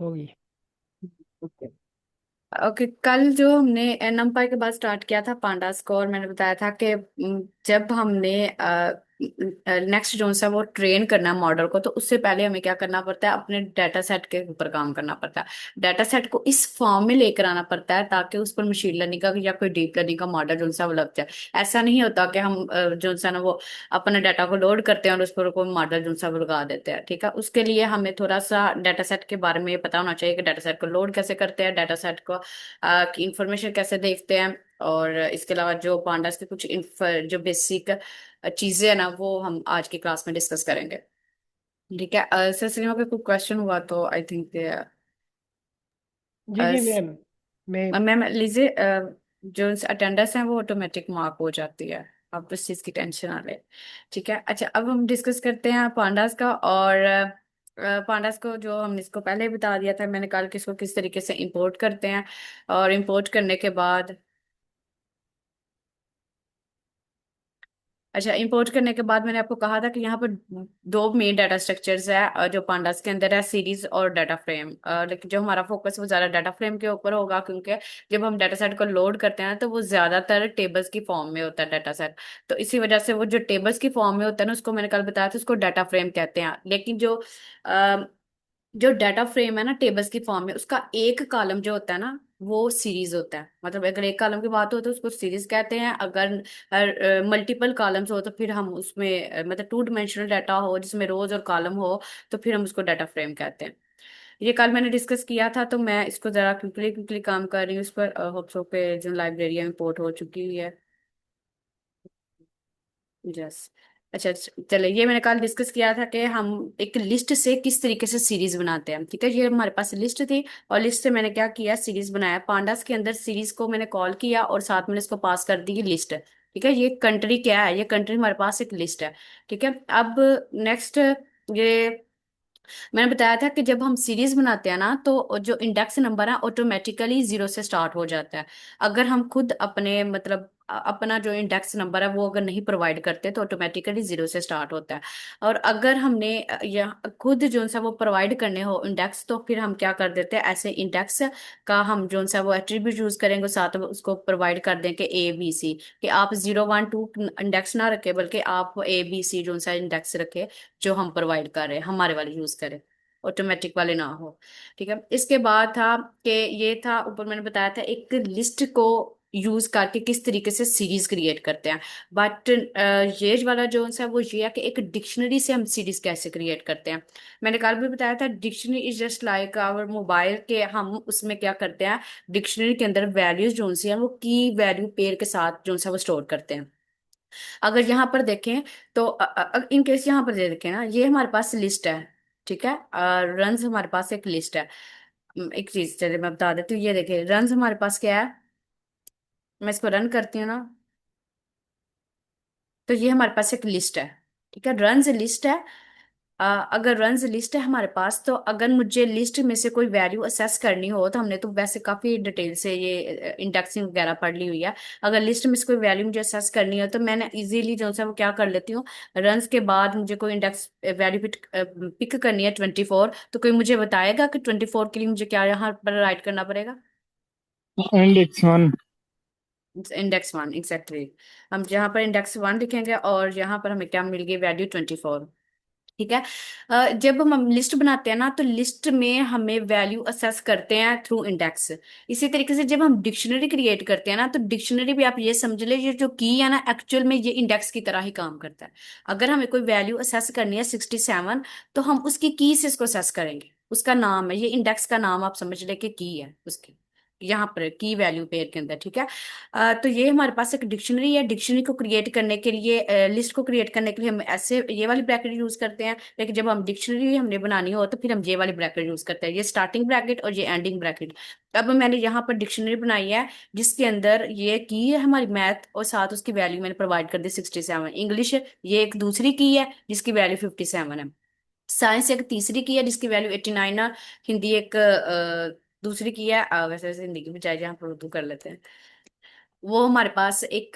होगी। Okay. Okay, कल जो हमने नमपाई के बाद स्टार्ट किया था पांडास को, और मैंने बताया था कि जब हमने नेक्स्ट जो सा वो ट्रेन करना है मॉडल को, तो उससे पहले हमें क्या करना पड़ता है, अपने डाटा सेट के ऊपर काम करना पड़ता है। डाटा सेट को इस फॉर्म में लेकर आना पड़ता है ताकि उस पर मशीन लर्निंग का या कोई डीप लर्निंग का मॉडल जो सा वो लग जाए। ऐसा नहीं होता कि हम जो सा ना वो अपने डाटा को लोड करते हैं और उस पर कोई मॉडल जो सा वो लगा देते हैं। ठीक है, उसके लिए हमें थोड़ा सा डाटा सेट के बारे में पता होना चाहिए कि डाटा सेट को लोड कैसे करते हैं, डाटा सेट को की इंफॉर्मेशन कैसे देखते हैं। और इसके अलावा जो पांडास के कुछ जो बेसिक चीजें है ना, वो हम आज की क्लास में डिस्कस करेंगे। ठीक है, सर सलीमा का कोई क्वेश्चन हुआ तो आई थिंक जी जी मैं मैम लीजिए, जो अटेंडेंस है वो ऑटोमेटिक मार्क हो जाती है। आप इस चीज की टेंशन ना ले। ठीक है, अच्छा अब हम डिस्कस करते हैं पांडास का। और पांडास को जो हमने इसको पहले ही बता दिया था मैंने, कल किसको किस तरीके से इंपोर्ट करते हैं। और इंपोर्ट करने के बाद, अच्छा इंपोर्ट करने के बाद मैंने आपको कहा था कि यहाँ पर दो मेन डाटा स्ट्रक्चर्स है जो पांडास के अंदर है, सीरीज और डाटा फ्रेम। लेकिन जो हमारा फोकस वो ज्यादा डाटा फ्रेम के ऊपर होगा, क्योंकि जब हम डाटा सेट को लोड करते हैं तो वो ज्यादातर टेबल्स की फॉर्म में होता है डाटा सेट। तो इसी वजह से वो जो टेबल्स की फॉर्म में होता है ना, उसको मैंने कल बताया था, उसको डाटा फ्रेम कहते हैं। लेकिन जो डाटा फ्रेम है ना टेबल्स की फॉर्म में, उसका एक कॉलम जो होता है ना वो सीरीज होता है। मतलब अगर एक कॉलम की बात हो तो उसको सीरीज कहते हैं। अगर मल्टीपल कॉलम्स हो तो फिर हम उसमें मतलब टू डिमेंशनल डाटा हो जिसमें रोज और कॉलम हो, तो फिर हम उसको डाटा फ्रेम कहते हैं। ये कल मैंने डिस्कस किया था, तो मैं इसको जरा क्विकली क्विकली काम कर रही हूँ इस पर। होप्स पे जो लाइब्रेरी में पोर्ट हो चुकी हुई है। यस। अच्छा, चलो ये मैंने कल डिस्कस किया था कि हम एक लिस्ट से किस तरीके से सीरीज बनाते हैं। ठीक है, ये हमारे पास लिस्ट थी, और लिस्ट से मैंने क्या किया, सीरीज बनाया। पांडास के अंदर सीरीज को मैंने कॉल किया और साथ में इसको पास कर दी लिस्ट। ठीक है, ये कंट्री क्या है, ये कंट्री हमारे पास एक लिस्ट है। ठीक है, अब नेक्स्ट, ये मैंने बताया था कि जब हम सीरीज बनाते हैं ना, तो जो इंडेक्स नंबर है ऑटोमेटिकली जीरो से स्टार्ट हो जाता है। अगर हम खुद अपने मतलब अपना जो इंडेक्स नंबर है वो अगर नहीं प्रोवाइड करते तो ऑटोमेटिकली जीरो से स्टार्ट होता है। और अगर हमने या खुद जो सा वो प्रोवाइड करने हो इंडेक्स, तो फिर हम क्या कर देते हैं, ऐसे इंडेक्स का हम जो सा वो एट्रीब्यूट यूज करेंगे, साथ में उसको प्रोवाइड कर दें कि ABC, कि आप 0 1 2 इंडेक्स ना रखे बल्कि आप ABC जो सा इंडेक्स रखे, जो हम प्रोवाइड कर रहे हैं हमारे वाले यूज करें, ऑटोमेटिक वाले ना हो। ठीक है, इसके बाद था कि ये था ऊपर मैंने बताया था एक लिस्ट को यूज करके किस तरीके से सीरीज क्रिएट करते हैं। बट ये वाला जो है वो ये है कि एक डिक्शनरी से हम सीरीज कैसे क्रिएट करते हैं। मैंने कल भी बताया था, dictionary is just like our mobile, के हम उसमें क्या करते हैं, डिक्शनरी के अंदर वैल्यूज जो सी हैं वो की वैल्यू पेयर के साथ जो सा वो स्टोर करते हैं। अगर यहाँ पर देखें तो इन केस यहाँ पर देखें ना, ये हमारे पास लिस्ट है। ठीक है, रन्स हमारे पास एक लिस्ट है। एक चीज चलिए मैं बता देती हूँ, ये देखिए रन्स हमारे पास क्या है। मैं इसको रन करती हूँ ना, तो ये हमारे पास एक लिस्ट है। ठीक है, रन्स लिस्ट है। अगर रन्स लिस्ट है हमारे पास, तो अगर मुझे लिस्ट में से कोई वैल्यू असेस करनी हो, तो हमने तो वैसे काफी डिटेल से ये इंडेक्सिंग वगैरह पढ़ ली हुई है। अगर लिस्ट में से कोई वैल्यू मुझे असेस करनी हो, तो मैंने इजीली जो है वो क्या कर लेती हूँ, रन्स के बाद मुझे कोई इंडेक्स वैल्यू पिक करनी है 24, तो कोई मुझे बताएगा कि 24 के लिए मुझे क्या यहाँ पर राइट करना पड़ेगा। इंडेक्स 1। Index 1 exactly. हम यहाँ पर इंडेक्स 1 लिखेंगे और यहाँ पर हमें क्या मिल गई, वैल्यू 24। ठीक है, जब हम लिस्ट बनाते हैं ना, तो लिस्ट में हमें वैल्यू असेस करते हैं थ्रू इंडेक्स। इसी तरीके से जब हम डिक्शनरी क्रिएट करते हैं ना, तो डिक्शनरी भी आप ये समझ ले, ये जो की है ना एक्चुअल में ये इंडेक्स की तरह ही काम करता है। अगर हमें कोई वैल्यू असेस करनी है 67, तो हम उसकी की से इसको असेस करेंगे। उसका नाम है, ये इंडेक्स का नाम आप समझ ले कि की है उसकी, यहाँ पर की वैल्यू पेयर के अंदर। ठीक है, तो ये हमारे पास एक डिक्शनरी है। डिक्शनरी को क्रिएट करने के लिए, लिस्ट को क्रिएट करने के लिए हम ऐसे ये वाली ब्रैकेट यूज करते हैं। लेकिन जब हम डिक्शनरी हमने बनानी हो, तो फिर हम ये वाली ब्रैकेट यूज करते हैं, ये स्टार्टिंग ब्रैकेट और ये एंडिंग ब्रैकेट। अब मैंने यहाँ पर डिक्शनरी बनाई है, जिसके अंदर ये की है हमारी मैथ, और साथ उसकी वैल्यू मैंने प्रोवाइड कर दी 67। इंग्लिश ये एक दूसरी की है जिसकी वैल्यू 57 है। साइंस एक तीसरी की है जिसकी वैल्यू 89 है। हिंदी एक दूसरी की है। वैसे वैसे हिंदी की बजाय यहाँ पर उर्दू कर लेते हैं। वो हमारे पास एक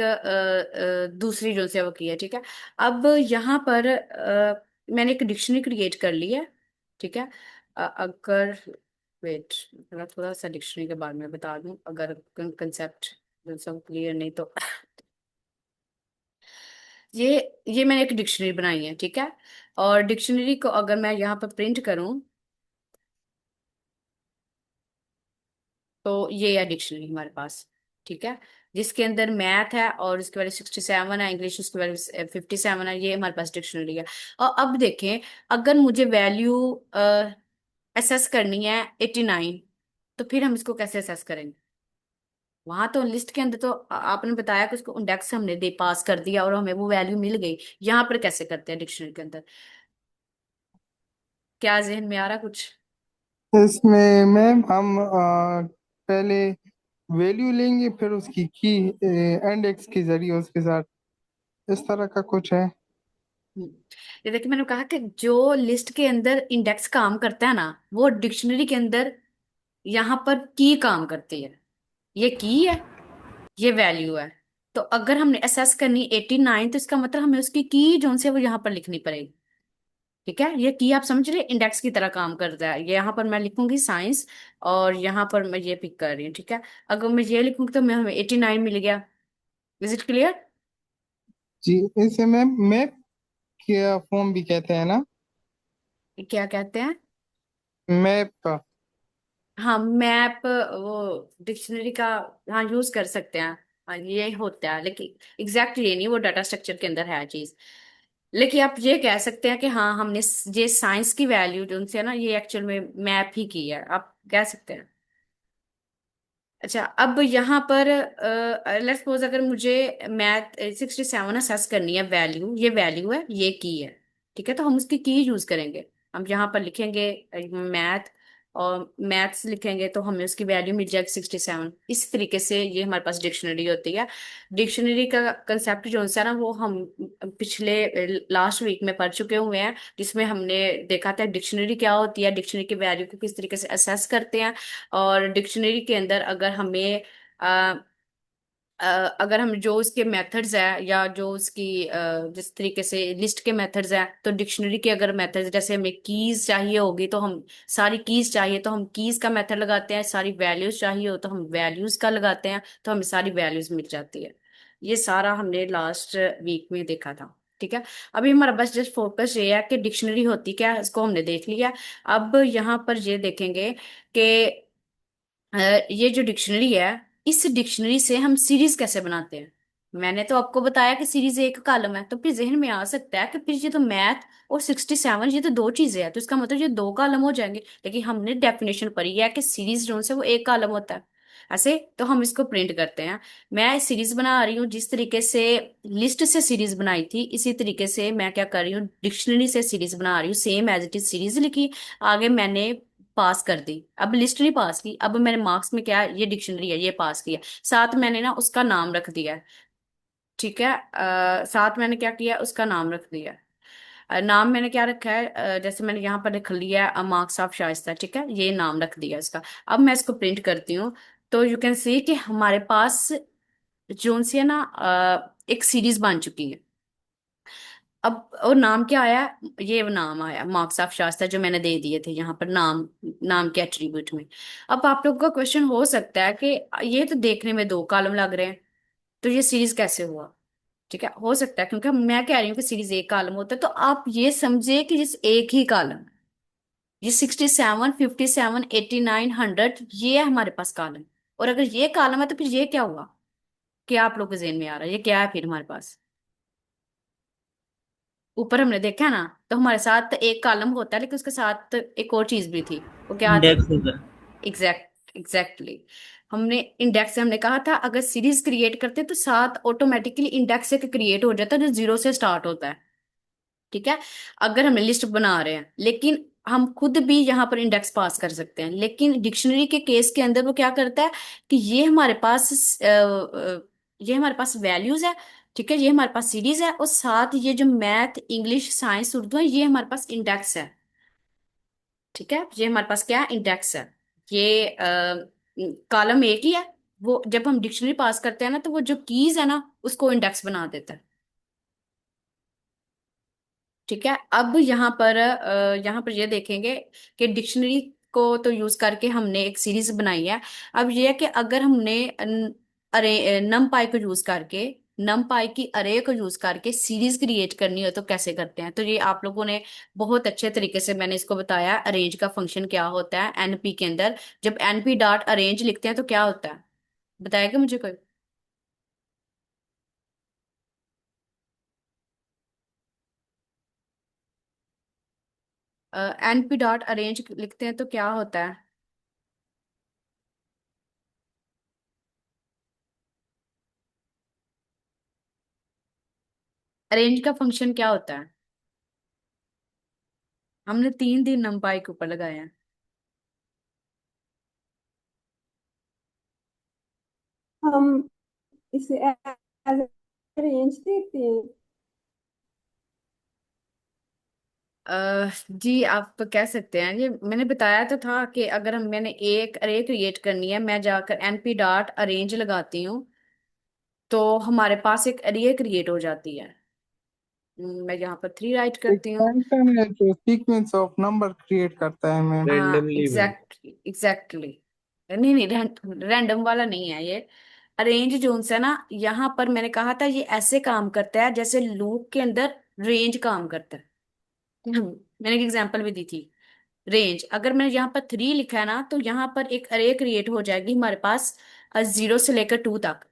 दूसरी जो से वो की है। ठीक है, अब यहाँ पर मैंने एक डिक्शनरी क्रिएट कर ली है। ठीक है, अगर वेट, थोड़ा सा डिक्शनरी के बारे में बता दूं अगर कंसेप्ट सब क्लियर नहीं तो। ये ये मैंने एक डिक्शनरी बनाई है, ठीक है। और डिक्शनरी को अगर मैं यहाँ पर प्रिंट करूं तो ये है डिक्शनरी हमारे पास, ठीक है। जिसके अंदर मैथ है और उसके बाद 67 है, इंग्लिश उसके बाद 57 है, ये हमारे पास डिक्शनरी है। और अब देखें, अगर मुझे वैल्यू असेस करनी है 89, तो फिर हम इसको कैसे असेस करेंगे? वहां तो लिस्ट के अंदर तो आपने बताया कि उसको इंडेक्स हमने दे पास कर दिया और हमें वो वैल्यू मिल गई। यहाँ पर कैसे करते हैं डिक्शनरी के अंदर? क्या जहन में आ रहा कुछ? इसमें मैम हम पहले वैल्यू लेंगे, फिर उसकी की इंडेक्स के जरिए उसके साथ, इस तरह का कुछ है। हम्म। ये देखिए, मैंने कहा कि जो लिस्ट के अंदर इंडेक्स काम करता है ना, वो डिक्शनरी के अंदर यहाँ पर की काम करती है। ये की है, ये वैल्यू है। तो अगर हमने असेस करनी 89, तो इसका मतलब हमें उसकी की जो से वो यहाँ पर लिखनी पड़ेगी, ठीक है। ये की आप समझ रहे, इंडेक्स की तरह काम करता है। ये यहाँ पर मैं लिखूंगी साइंस, और यहाँ पर मैं ये पिक कर रही हूँ, ठीक है। अगर मैं ये लिखूंगी तो मैं हमें 89 मिल गया। Is it clear? जी, इसे मैम मैप के फॉर्म भी कहते हैं ना? क्या कहते हैं? मैप का। हाँ, मैप वो डिक्शनरी का, हाँ यूज कर सकते हैं। हाँ, ये होता है, लेकिन एग्जैक्टली ये नहीं, वो डाटा स्ट्रक्चर के अंदर है चीज। लेकिन आप ये कह सकते हैं कि हाँ, हमने ये साइंस की वैल्यू जो उनसे है ना, ये एक्चुअल में मैप ही की है, आप कह सकते हैं। अच्छा, अब यहाँ पर लेट्स सपोज अगर मुझे मैथ 67 असेस करनी है, वैल्यू, ये वैल्यू है, ये की है, ठीक है। तो हम उसकी की यूज करेंगे। हम यहाँ पर लिखेंगे मैथ, और मैथ्स लिखेंगे तो हमें उसकी वैल्यू मिल जाएगी 67। इस तरीके से ये हमारे पास डिक्शनरी होती है। डिक्शनरी का कंसेप्ट जो है ना, वो हम पिछले लास्ट वीक में पढ़ चुके हुए हैं, जिसमें हमने देखा था डिक्शनरी क्या होती है, डिक्शनरी की वैल्यू को किस तरीके से असेस करते हैं। और डिक्शनरी के अंदर अगर हमें अ, अगर हम जो उसके मेथड्स है, या जो उसकी जिस तरीके से लिस्ट के मेथड्स हैं, तो डिक्शनरी के अगर मेथड्स, जैसे हमें कीज चाहिए होगी तो हम सारी कीज चाहिए तो हम कीज का मेथड लगाते हैं, सारी वैल्यूज चाहिए हो तो हम वैल्यूज का लगाते हैं, तो हमें सारी वैल्यूज मिल जाती है। ये सारा हमने लास्ट वीक में देखा था, ठीक है। अभी हमारा बस जस्ट फोकस ये है कि डिक्शनरी होती क्या है, इसको हमने देख लिया। अब यहाँ पर ये देखेंगे कि ये जो डिक्शनरी है, इस डिक्शनरी से हम सीरीज कैसे बनाते हैं। मैंने तो आपको बताया कि सीरीज एक कॉलम है, तो फिर जहन में आ सकता है कि फिर ये तो मैथ और 67, ये तो दो चीजें हैं, तो इसका मतलब ये दो कॉलम हो जाएंगे। लेकिन हमने डेफिनेशन पढ़ी है कि सीरीज जो है वो एक कॉलम होता है। ऐसे तो हम इसको प्रिंट करते हैं। मैं सीरीज बना रही हूँ, जिस तरीके से लिस्ट से सीरीज बनाई थी, इसी तरीके से मैं क्या कर रही हूँ, डिक्शनरी से सीरीज बना रही हूँ। Same as it is series लिखी, आगे मैंने पास कर दी। अब लिस्ट नहीं पास की, अब मैंने मार्क्स में क्या है, ये डिक्शनरी है, ये पास किया। साथ मैंने ना उसका नाम रख दिया है, ठीक है। साथ मैंने क्या किया, उसका नाम रख दिया है। नाम मैंने क्या रखा है, जैसे मैंने यहाँ पर लिख लिया है मार्क्स ऑफ शाइस्ता, ठीक है, ये नाम रख दिया इसका। अब मैं इसको प्रिंट करती हूँ, तो यू कैन सी कि हमारे पास जोन सी है ना, एक सीरीज बन चुकी है। अब और नाम क्या आया, ये वो नाम आया मार्क्स ऑफ शास्त्रा, जो मैंने दे दिए थे यहाँ पर नाम, नाम के एट्रीब्यूट में। अब आप लोगों का क्वेश्चन हो सकता है कि ये तो देखने में दो कॉलम लग रहे हैं, तो ये सीरीज कैसे हुआ? ठीक है, हो सकता है, क्योंकि मैं कह रही हूँ कि सीरीज एक कॉलम होता है, तो आप ये समझे कि जिस एक ही कॉलम, ये 67, 57, 89, 100, ये है हमारे पास कॉलम। और अगर ये कॉलम है तो फिर ये क्या हुआ? क्या आप लोग के जेहन में आ रहा है, ये क्या है फिर हमारे पास? ऊपर हमने देखा है ना, तो हमारे साथ एक कॉलम होता है, लेकिन उसके साथ एक और चीज भी थी। वो क्या थी? इंडेक्स होगा। एग्जैक्टली। हमने इंडेक्स से हमने कहा था अगर सीरीज क्रिएट करते तो साथ ऑटोमेटिकली इंडेक्स एक क्रिएट हो जाता है जो जीरो से स्टार्ट होता है, ठीक है। अगर हम लिस्ट बना रहे हैं, लेकिन हम खुद भी यहाँ पर इंडेक्स पास कर सकते हैं, लेकिन डिक्शनरी के केस के अंदर वो क्या करता है कि ये हमारे पास वैल्यूज है, ठीक है, ये हमारे पास सीरीज है, और साथ ये जो मैथ, इंग्लिश, साइंस, उर्दू है, ये हमारे पास इंडेक्स है, ठीक है। ये हमारे पास क्या है, इंडेक्स है। ये कॉलम एक ही है। वो जब हम डिक्शनरी पास करते हैं ना, तो वो जो कीज है ना, उसको इंडेक्स बना देता है, ठीक है। अब यहाँ पर ये देखेंगे कि डिक्शनरी को तो यूज करके हमने एक सीरीज बनाई है। अब ये है कि अगर हमने अरे नम पाई को यूज करके, नम पाई की अरे को यूज करके सीरीज क्रिएट करनी हो तो कैसे करते हैं। तो ये आप लोगों ने बहुत अच्छे तरीके से मैंने इसको बताया, अरेंज का फंक्शन क्या होता है एनपी के अंदर। जब एनपी डॉट अरेंज लिखते हैं तो क्या होता है, बताएगा मुझे कोई। एनपी डॉट अरेंज लिखते हैं तो क्या होता है। अरेंज का फंक्शन क्या होता है। हमने 3 दिन नंपाई के ऊपर लगाए हैं। हम इसे एज रेंज देखते हैं। जी आप कह सकते हैं, ये मैंने बताया तो था कि अगर हम मैंने एक अरे क्रिएट करनी है, मैं जाकर एनपी डॉट अरेंज लगाती हूँ तो हमारे पास एक अरे क्रिएट हो जाती है। मैं यहाँ पर 3 राइट एक करती हूँ। फंक्शन है जो सीक्वेंस ऑफ नंबर क्रिएट करता है मैम। हाँ रैंडमली मैम। एग्जैक्टली। नहीं नहीं, रैंडम वाला नहीं है ये। अरेंज जोन्स है ना, यहाँ पर मैंने कहा था ये ऐसे काम करता है जैसे लूप के अंदर रेंज काम करता है। मैंने एक एग्जांपल भी दी थी। रेंज, अगर मैंने यहाँ पर 3 लिखा है ना तो यहाँ पर एक अरे क्रिएट हो जाएगी हमारे पास 0 से लेकर 2 तक।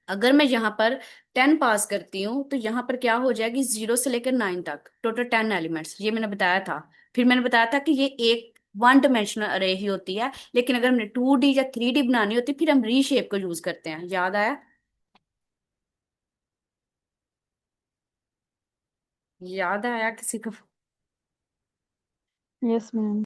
अगर मैं यहाँ पर 10 पास करती हूँ तो यहाँ पर क्या हो जाएगी 0 से लेकर 9 तक, टोटल 10 एलिमेंट्स, ये मैंने बताया था। फिर मैंने बताया था कि ये एक वन डायमेंशनल अरे ही होती है, लेकिन अगर हमने 2D या 3D बनानी होती फिर हम रीशेप को यूज करते हैं। याद आया, याद आया किसी को। Yes ma'am.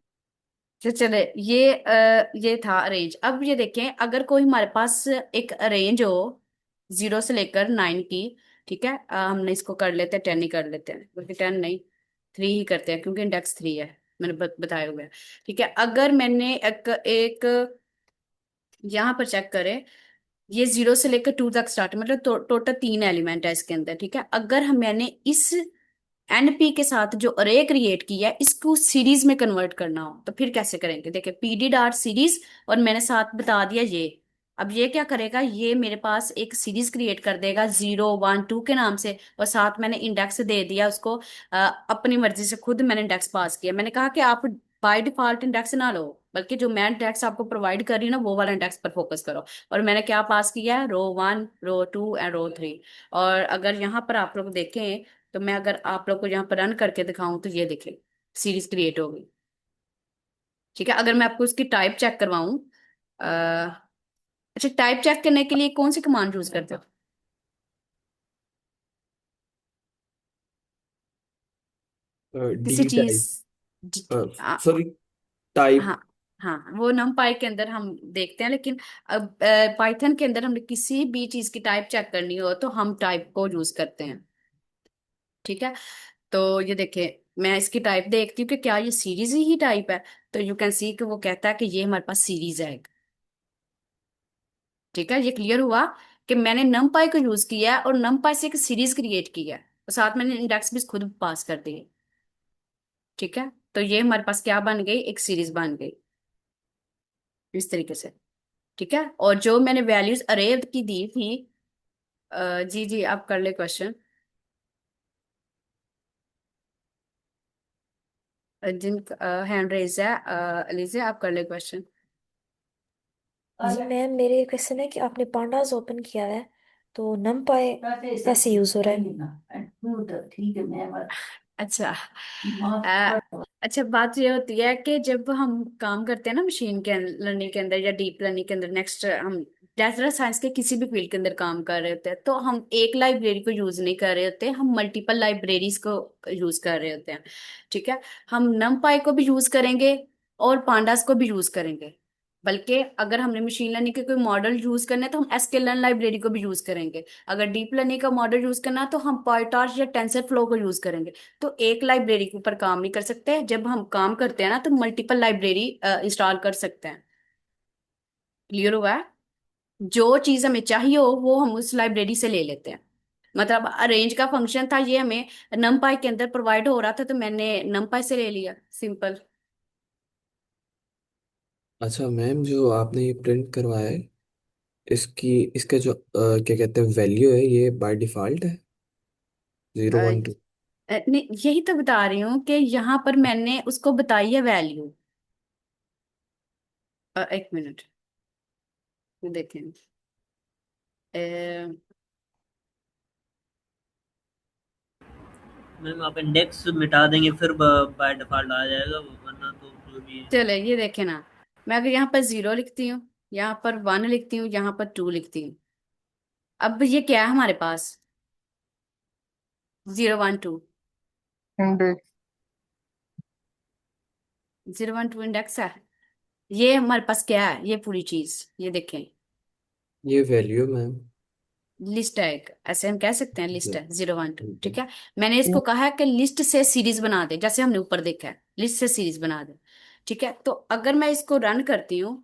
तो चले, ये था अरेंज। अब ये देखें, अगर कोई हमारे पास एक अरेंज हो 0 से लेकर 9 की, ठीक है, हमने इसको कर लेते हैं 10 ही कर लेते हैं, क्योंकि 10 नहीं 3 ही करते हैं क्योंकि इंडेक्स 3 है, मैंने बताया हुआ है। ठीक है, अगर मैंने एक यहाँ पर चेक करें, ये 0 से लेकर 2 तक स्टार्ट, मतलब टोटल 3 एलिमेंट है इसके अंदर। ठीक है, अगर हम मैंने इस एनपी के साथ जो अरे क्रिएट किया है इसको सीरीज में कन्वर्ट करना हो तो फिर कैसे करेंगे। देखिए पीडी डॉट सीरीज, और मैंने साथ बता दिया ये। अब ये क्या करेगा, ये मेरे पास एक सीरीज क्रिएट कर देगा 0 1 2 के नाम से, और साथ मैंने इंडेक्स दे दिया उसको। अपनी मर्जी से खुद मैंने इंडेक्स पास किया। मैंने कहा कि आप बाय डिफॉल्ट इंडेक्स ना लो, बल्कि जो मैं इंडेक्स आपको प्रोवाइड कर रही हूँ ना वो वाला इंडेक्स पर फोकस करो। और मैंने क्या पास किया है, रो 1 रो 2 एंड रो 3। और अगर यहाँ पर आप लोग देखें तो मैं अगर आप लोग को यहाँ पर रन करके दिखाऊं तो ये देखें सीरीज क्रिएट हो गई। ठीक है, अगर मैं आपको इसकी टाइप चेक करवाऊं, अच्छा टाइप चेक करने के लिए कौन सी कमांड यूज करते हो। किसी डी चीज टाइप, आ, सॉरी, टाइप। हाँ हाँ, वो नमपाई के अंदर हम देखते हैं, लेकिन अब पाइथन के अंदर हमने किसी भी चीज की टाइप चेक करनी हो तो हम टाइप को यूज करते हैं। ठीक है, तो ये देखिए, मैं इसकी टाइप देखती हूँ कि क्या ये सीरीज ही टाइप है। तो यू कैन सी कि वो कहता है कि ये हमारे पास सीरीज है एक। ठीक है, ये क्लियर हुआ कि मैंने नमपाई को यूज किया है और नमपाई से एक सीरीज क्रिएट की है, और साथ मैंने इंडेक्स भी खुद पास कर दिए। ठीक है, तो ये हमारे पास क्या बन गई, एक सीरीज बन गई इस तरीके से। ठीक है, और जो मैंने वैल्यूज अरे की दी थी, जी जी आप कर ले क्वेश्चन। जिन हैंड रेज है, अलीजे आप कर ले क्वेश्चन। जी मैम, मेरे क्वेश्चन है कि आपने पांडास ओपन किया है तो नमपाई कैसे यूज हो रहा है। अच्छा, अच्छा बात ये होती है कि जब हम काम करते हैं ना मशीन के लर्निंग के अंदर या डीप लर्निंग के अंदर, नेक्स्ट हम डेटा साइंस के किसी भी फील्ड के अंदर काम कर रहे होते हैं, तो हम एक लाइब्रेरी को यूज नहीं कर रहे होते, हम मल्टीपल लाइब्रेरीज को यूज कर रहे होते हैं। ठीक है, हम नमपाई को भी यूज करेंगे और पांडास को भी यूज करेंगे, बल्कि अगर हमने मशीन लर्निंग के कोई मॉडल यूज करना है तो हम एसक्यूएल लाइब्रेरी को भी यूज करेंगे। अगर डीप लर्निंग का मॉडल यूज करना है तो हम पायटॉर्च या टेंसर फ्लो को यूज करेंगे। तो एक लाइब्रेरी के ऊपर काम नहीं कर सकते, जब हम काम करते हैं ना तो मल्टीपल लाइब्रेरी इंस्टॉल कर सकते हैं। क्लियर हुआ है, जो चीज हमें चाहिए हो वो हम उस लाइब्रेरी से ले लेते हैं। मतलब अरेंज का फंक्शन था, ये हमें नमपाई के अंदर प्रोवाइड हो रहा था तो मैंने नमपाई से ले लिया, सिंपल। अच्छा मैम, जो आपने ये प्रिंट करवाया है, इसका जो क्या कहते हैं वैल्यू है, ये बाय डिफॉल्ट है अ, 012। नहीं, यही तो बता रही हूँ कि यहाँ पर मैंने उसको बताई है वैल्यू। एक मिनट देखें। अ, मैम आप इंडेक्स मिटा देंगे फिर बाय डिफॉल्ट आ जाएगा, वरना तो जो भी है। चले ये देखें ना, मैं अगर यहाँ पर 0 लिखती हूँ, यहाँ पर 1 लिखती हूँ, यहाँ पर 2 लिखती हूँ, अब ये क्या है हमारे पास? 0 1 2। इंडेक्स। 0 1 2 इंडेक्स है। ये हमारे पास क्या है? ये पूरी चीज ये देखें, ये वैल्यू मैम। लिस्ट है एक, ऐसे हम कह सकते हैं लिस्ट जी, है 0 1 2। ठीक है। ठीक है, मैंने इसको कहा है कि लिस्ट से सीरीज बना दे, जैसे हमने ऊपर देखा है लिस्ट से सीरीज बना दे। ठीक है, तो अगर मैं इसको रन करती हूँ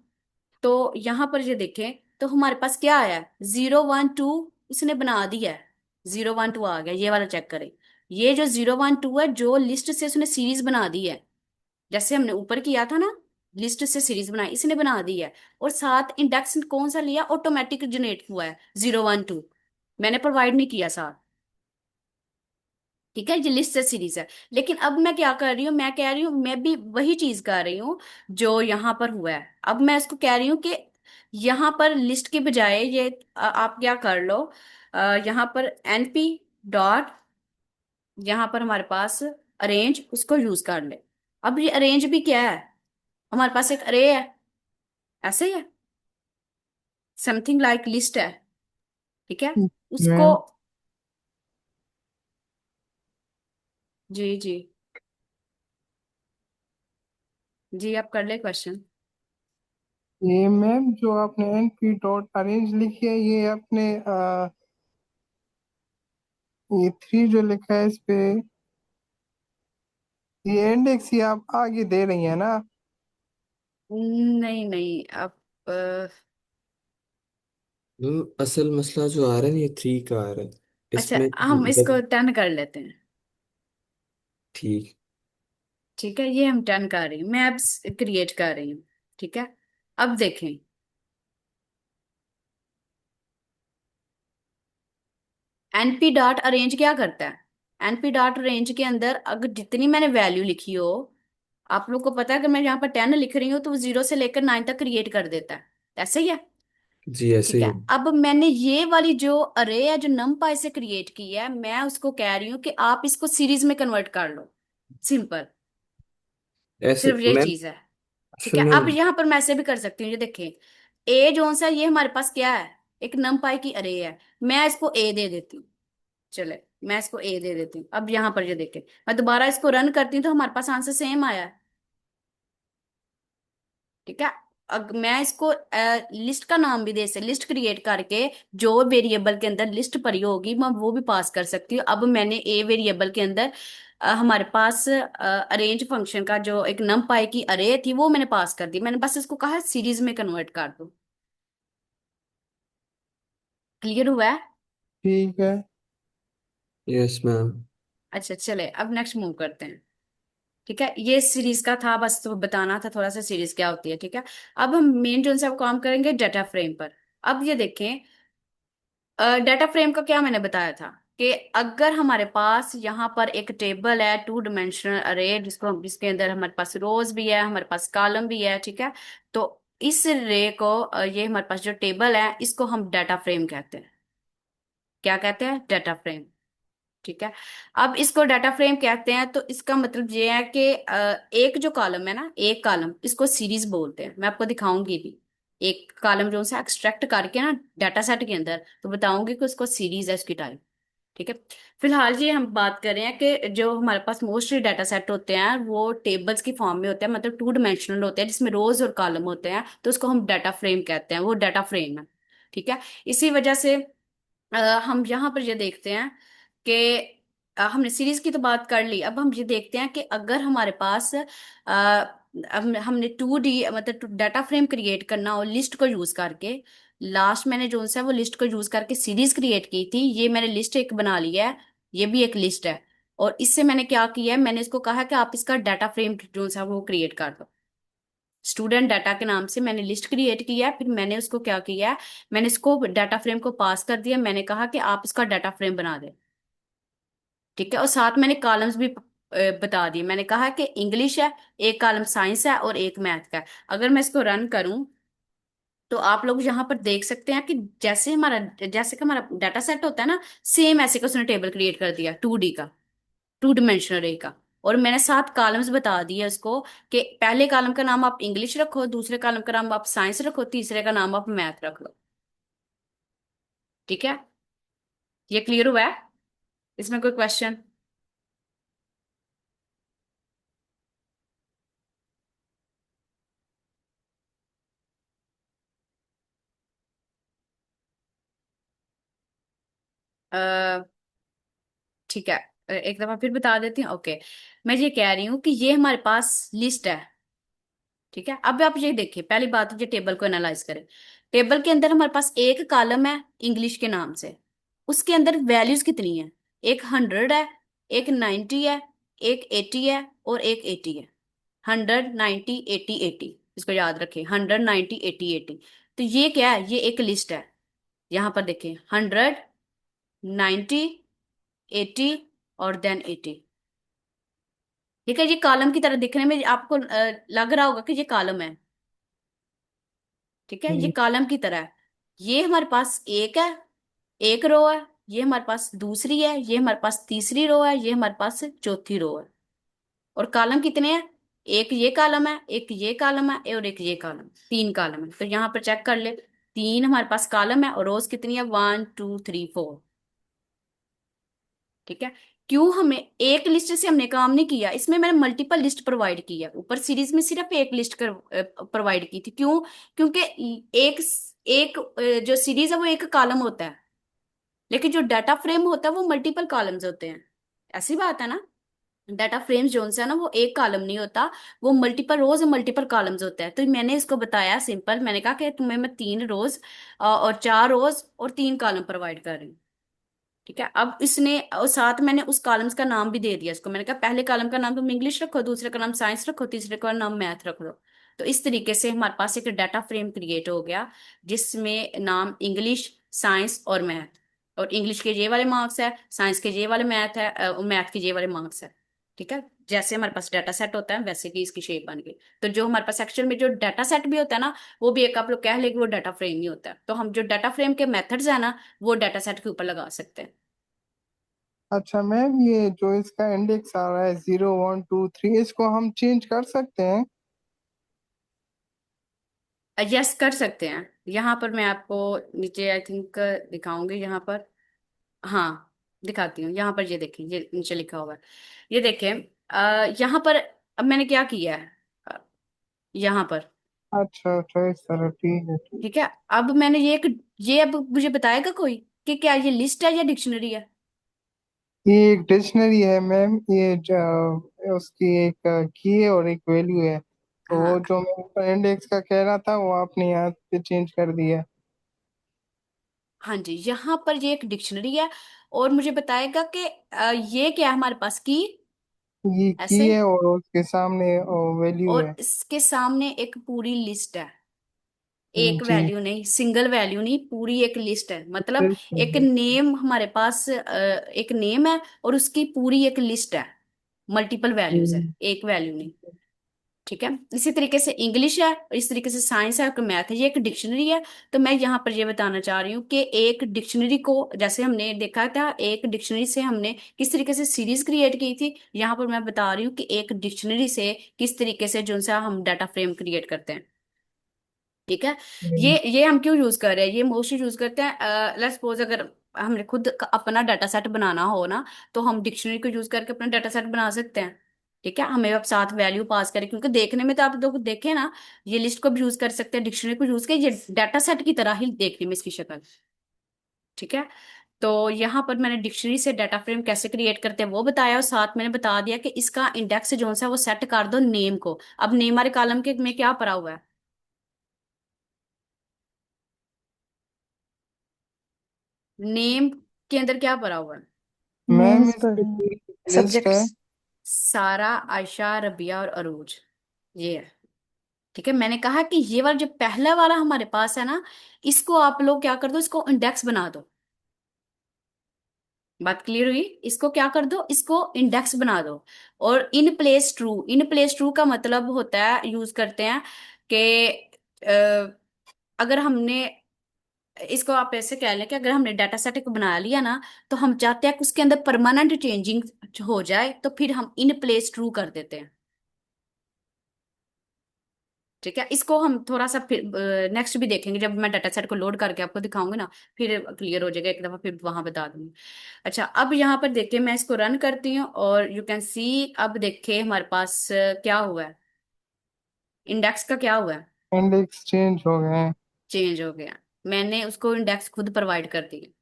तो यहाँ पर ये देखें, तो हमारे पास क्या आया? 0 1 2 उसने बना दिया है। 0 1 2 आ गया, ये वाला चेक करें। ये जो 0 1 2 है, जो लिस्ट से उसने सीरीज बना दी है, जैसे हमने ऊपर किया था ना, लिस्ट से सीरीज बनाई, इसने बना दी है। और साथ इंडेक्स कौन सा लिया? ऑटोमेटिक जनरेट हुआ है 0 1 2, मैंने प्रोवाइड नहीं किया साथ। ठीक है, ये लिस्ट से सीरीज है। लेकिन अब मैं क्या कर रही हूँ? मैं कह रही हूँ, मैं भी वही चीज कर रही हूँ जो यहाँ पर हुआ है। अब मैं इसको कह रही हूँ कि यहाँ पर लिस्ट के बजाय ये आप क्या कर लो, यहाँ पर एनपी डॉट, यहाँ पर हमारे पास अरेंज, उसको यूज कर ले। अब ये अरेंज भी क्या है? हमारे पास एक अरे है, ऐसे ही है, समथिंग लाइक लिस्ट है। ठीक है, उसको, मैम, जी जी, जी आप कर ले क्वेश्चन। ये मैम जो आपने एन पी डॉट अरेंज लिखी है, ये आपने ये 3 जो लिखा है इस पे, ये इंडेक्स ही आप आगे दे रही है ना? नहीं नहीं, अब मैम असल मसला जो आ रहा है ना, ये 3 का आ रहा है अच्छा, इसमें। हम इसको 10 कर लेते हैं। ठीक। ठीक है, ये हम 10 कर रही हूँ, मैं अब क्रिएट कर रही हूँ। ठीक है, अब देखें, एनपी डॉट अरेंज क्या करता है? एनपी डॉट अरेंज के अंदर अगर जितनी मैंने वैल्यू लिखी हो, आप लोग को पता है कि मैं यहाँ पर 10 लिख रही हूँ तो वो 0 से लेकर 9 तक क्रिएट कर देता है, ऐसे ही है। जी ऐसे ठीक ही है, है। अब मैंने ये वाली जो अरे है, जो numpy से क्रिएट की है, मैं उसको कह रही हूँ कि आप इसको सीरीज में कन्वर्ट कर लो। सिंपल, ऐसे सिर्फ ये मैम। चीज है। ठीक अच्छा है, मैम। अब यहाँ पर मैं ऐसे भी कर सकती हूँ, ये देखें, ए जोन सा, ये हमारे पास क्या है? एक numpy की अरे है, मैं इसको ए दे देती हूँ। चले, मैं इसको ए दे देती हूँ। अब यहाँ पर ये देखें, मैं दोबारा इसको रन करती हूँ तो हमारे पास आंसर सेम आया है। ठीक है, मैं इसको लिस्ट का नाम भी दे सकती, लिस्ट क्रिएट करके जो वेरिएबल के अंदर लिस्ट पड़ी होगी मैं वो भी पास कर सकती हूँ। अब मैंने ए वेरिएबल के अंदर हमारे पास अरेंज फंक्शन का जो एक numpy की अरे थी वो मैंने पास कर दी, मैंने बस इसको कहा सीरीज में कन्वर्ट कर दो। क्लियर हुआ है? ठीक है। Yes ma'am. अच्छा चले, अब नेक्स्ट मूव करते हैं। ठीक है, ये सीरीज का था, बस तो बताना था थोड़ा सा सीरीज क्या होती है। ठीक है, अब हम मेन जो से काम करेंगे डाटा फ्रेम पर। अब ये देखें, डाटा फ्रेम का क्या मैंने बताया था कि अगर हमारे पास यहाँ पर एक टेबल है, 2 डायमेंशनल अरे, जिसके अंदर हमारे पास रोज भी है, हमारे पास कॉलम भी है। ठीक है, तो इस रे को ये हमारे पास जो टेबल है, इसको हम डाटा फ्रेम कहते हैं। क्या कहते हैं? Data frame. ठीक है, अब इसको डाटा फ्रेम कहते हैं तो इसका मतलब ये है कि एक जो कॉलम है ना, एक कॉलम, इसको सीरीज बोलते हैं। मैं आपको दिखाऊंगी भी, एक कॉलम जो से एक्सट्रैक्ट करके ना डाटा सेट के अंदर, तो बताऊंगी कि उसको सीरीज है उसकी टाइप। ठीक है, फिलहाल ये हम बात कर रहे हैं कि जो हमारे पास मोस्टली डाटा सेट होते हैं वो टेबल्स की फॉर्म में होते हैं, मतलब 2 डायमेंशनल होते हैं, जिसमें रोज और कॉलम होते हैं, तो उसको हम डाटा फ्रेम कहते हैं, वो डाटा फ्रेम है। ठीक है, इसी वजह से हम यहाँ पर ये देखते हैं कि हमने सीरीज की तो बात कर ली, अब हम ये देखते हैं कि अगर हमारे पास हमने 2D मतलब डाटा फ्रेम क्रिएट करना हो लिस्ट को यूज करके, लास्ट मैंने जो सा वो लिस्ट को यूज करके सीरीज क्रिएट की थी, ये मैंने लिस्ट एक बना लिया है, ये भी एक लिस्ट है। और इससे मैंने क्या किया है, मैंने इसको कहा कि आप इसका डाटा फ्रेम जो सा वो क्रिएट कर दो। स्टूडेंट डाटा के नाम से मैंने लिस्ट क्रिएट किया है, फिर मैंने उसको क्या किया है, मैंने इसको डाटा फ्रेम को पास कर दिया, मैंने कहा कि आप इसका डाटा फ्रेम बना दें। ठीक है, और साथ मैंने कॉलम्स भी बता दिए, मैंने कहा कि इंग्लिश है, एक कॉलम साइंस है और एक मैथ का है। अगर मैं इसको रन करूं तो आप लोग यहाँ पर देख सकते हैं कि जैसे कि हमारा डाटा सेट होता है ना, सेम ऐसे का उसने टेबल क्रिएट कर दिया 2D का, 2 डायमेंशनल रे का। और मैंने 7 कॉलम्स बता दिए उसको कि पहले कॉलम का नाम आप इंग्लिश रखो, दूसरे कॉलम का नाम आप साइंस रखो, तीसरे का नाम आप मैथ रख लो। ठीक है, ये क्लियर हुआ है? इसमें कोई क्वेश्चन? ठीक है, एक दफा फिर बता देती हूँ। ओके, मैं ये कह रही हूँ कि ये हमारे पास लिस्ट है। ठीक है, अब आप ये देखिए, पहली बात ये टेबल को एनालाइज करें। टेबल के अंदर हमारे पास एक कॉलम है इंग्लिश के नाम से, उसके अंदर वैल्यूज कितनी है? एक 100 है, एक 90 है, एक 80 है और एक 80 है। 100 90 80 80, इसको याद रखें, 100 90 80 80। तो ये क्या है? ये एक लिस्ट है। यहाँ पर देखें, 100 90 80 और देन 80। ठीक है, ये कॉलम की तरह दिखने में आपको लग रहा होगा कि ये कॉलम है। ठीक है, ये जी। कॉलम की तरह है। ये हमारे पास एक है, एक रो है, ये हमारे पास दूसरी है, ये हमारे पास तीसरी रो है, ये हमारे पास चौथी रो है। और कॉलम कितने हैं? एक ये कॉलम है, एक ये कॉलम है और एक ये कॉलम, 3 कॉलम है। तो यहाँ पर चेक कर ले, 3 हमारे पास कॉलम है और रोज कितनी है? 1 2 3 4। ठीक है, क्यों हमें एक लिस्ट से हमने काम नहीं किया, इसमें मैंने मल्टीपल लिस्ट प्रोवाइड की है। ऊपर सीरीज में सिर्फ एक लिस्ट कर प्रोवाइड की थी। क्यों? क्योंकि एक एक जो सीरीज है वो एक कॉलम होता है, लेकिन जो डाटा फ्रेम होता है वो मल्टीपल कॉलम्स होते हैं। ऐसी बात है ना, डाटा फ्रेम्स जो है ना वो एक कॉलम नहीं होता, वो मल्टीपल रोज और मल्टीपल कॉलम्स होते हैं। तो मैंने इसको बताया सिंपल, मैंने कहा कि तुम्हें मैं 3 रोज और 4 रोज और 3 कॉलम प्रोवाइड कर रही हूँ। ठीक है, अब इसने और साथ मैंने उस कॉलम्स का नाम भी दे दिया इसको, मैंने कहा पहले कॉलम का नाम तुम इंग्लिश रखो, दूसरे का नाम साइंस रखो, तीसरे का नाम मैथ रख दो। तो इस तरीके से हमारे पास एक डाटा फ्रेम क्रिएट हो गया, जिसमें नाम इंग्लिश, साइंस और मैथ, और इंग्लिश के ये वाले मार्क्स है, साइंस के ये वाले मैथ है और मैथ के ये वाले मार्क्स है। ठीक है, जैसे हमारे पास डाटा सेट होता है वैसे की इसकी शेप बन गई। तो जो हमारे पास एक्चुअल में जो डाटा सेट भी होता है ना, वो भी एक आप लोग कह ले कि वो डाटा फ्रेम ही होता है। तो हम जो डाटा फ्रेम के मेथड्स है ना, वो डाटा सेट के ऊपर लगा सकते हैं। अच्छा मैम, ये जो इसका इंडेक्स आ रहा है 0 1 2 3, इसको हम चेंज कर सकते हैं? यस, कर सकते हैं। यहाँ पर मैं आपको नीचे आई थिंक दिखाऊंगी, यहाँ पर, हाँ दिखाती हूँ। यहाँ पर ये देखें, ये नीचे लिखा हुआ है, ये देखें। यहाँ पर अब मैंने क्या किया है, यहाँ पर। अच्छा अच्छा, इस तरह, ठीक है ठीक। ठीक है, अब मैंने ये अब मुझे बताएगा कोई कि क्या ये लिस्ट है या डिक्शनरी है? ये एक डिक्शनरी है मैम, ये उसकी एक की है और एक वैल्यू है। तो वो हाँ, जो मैं ऊपर इंडेक्स का कह रहा था वो आपने यहाँ पे चेंज कर दिया। हाँ जी, यहाँ पर ये एक डिक्शनरी है। और मुझे बताएगा कि ये क्या है हमारे पास की, ये की ऐसे। है और उसके सामने वैल्यू और है। इसके सामने एक पूरी लिस्ट है, एक जी। वैल्यू नहीं, सिंगल वैल्यू नहीं, पूरी एक लिस्ट है। मतलब बिल्कुल एक बिल्कुल। नेम हमारे पास, एक नेम है और उसकी पूरी एक लिस्ट है, मल्टीपल वैल्यूज है, जी। एक वैल्यू नहीं। ठीक है, इसी तरीके से इंग्लिश है और इस तरीके से साइंस है और मैथ है, ये एक डिक्शनरी है। तो मैं यहाँ पर ये बताना चाह रही हूँ कि एक डिक्शनरी को, जैसे हमने देखा था एक डिक्शनरी से हमने किस तरीके से सीरीज क्रिएट की थी, यहाँ पर मैं बता रही हूँ कि एक डिक्शनरी से किस तरीके से जो सा हम डाटा फ्रेम क्रिएट करते हैं। ठीक है, ये हम क्यों यूज कर रहे हैं? ये मोस्टली यूज करते हैं, लेट्स सपोज अगर हमने खुद अपना डाटा सेट बनाना हो ना, तो हम डिक्शनरी को यूज करके अपना डाटा सेट बना सकते हैं। ठीक है, हमें अब साथ वैल्यू पास करें, क्योंकि देखने में तो आप लोग देखें ना, ये लिस्ट को भी यूज कर सकते हैं, डिक्शनरी को यूज कर, ये डाटा सेट की तरह ही देखने में इसकी शक्ल। ठीक है, तो यहाँ पर मैंने डिक्शनरी से डाटा फ्रेम कैसे क्रिएट करते हैं वो बताया, और साथ मैंने बता दिया कि इसका इंडेक्स जो सा वो सेट कर दो नेम को। अब नेम वाले कॉलम के में क्या पड़ा हुआ है? नेम के अंदर क्या भरा हुआ है? मैम नेम्स इस पे पढ़े हैं, पूरी लिस्ट है। सब्जेक्ट्स। सारा, आयशा, रबिया और अरूज, ये है। ठीक है, मैंने कहा कि ये वाला जो पहला वाला हमारे पास है ना, इसको आप लोग क्या कर दो, इसको इंडेक्स बना दो। बात क्लियर हुई? इसको क्या कर दो, इसको इंडेक्स बना दो। और in place true, in place true का मतलब होता है, यूज करते हैं कि अगर हमने, इसको आप ऐसे कह लें कि अगर हमने डाटा सेट को बना लिया ना, तो हम चाहते हैं कि उसके अंदर परमानेंट चेंजिंग हो जाए, तो फिर हम इन प्लेस ट्रू कर देते हैं। ठीक है, इसको हम थोड़ा सा फिर नेक्स्ट भी देखेंगे, जब मैं डाटा सेट को लोड करके आपको दिखाऊंगी ना, फिर क्लियर हो जाएगा, एक दफा फिर वहां बता दूंगी। अच्छा, अब यहाँ पर देखिए, मैं इसको रन करती हूँ और यू कैन सी, अब देखिए हमारे पास क्या हुआ है, इंडेक्स का क्या हुआ है, इंडेक्स चेंज हो गए हैं। चेंज हो गया। मैंने उसको इंडेक्स खुद प्रोवाइड कर दी।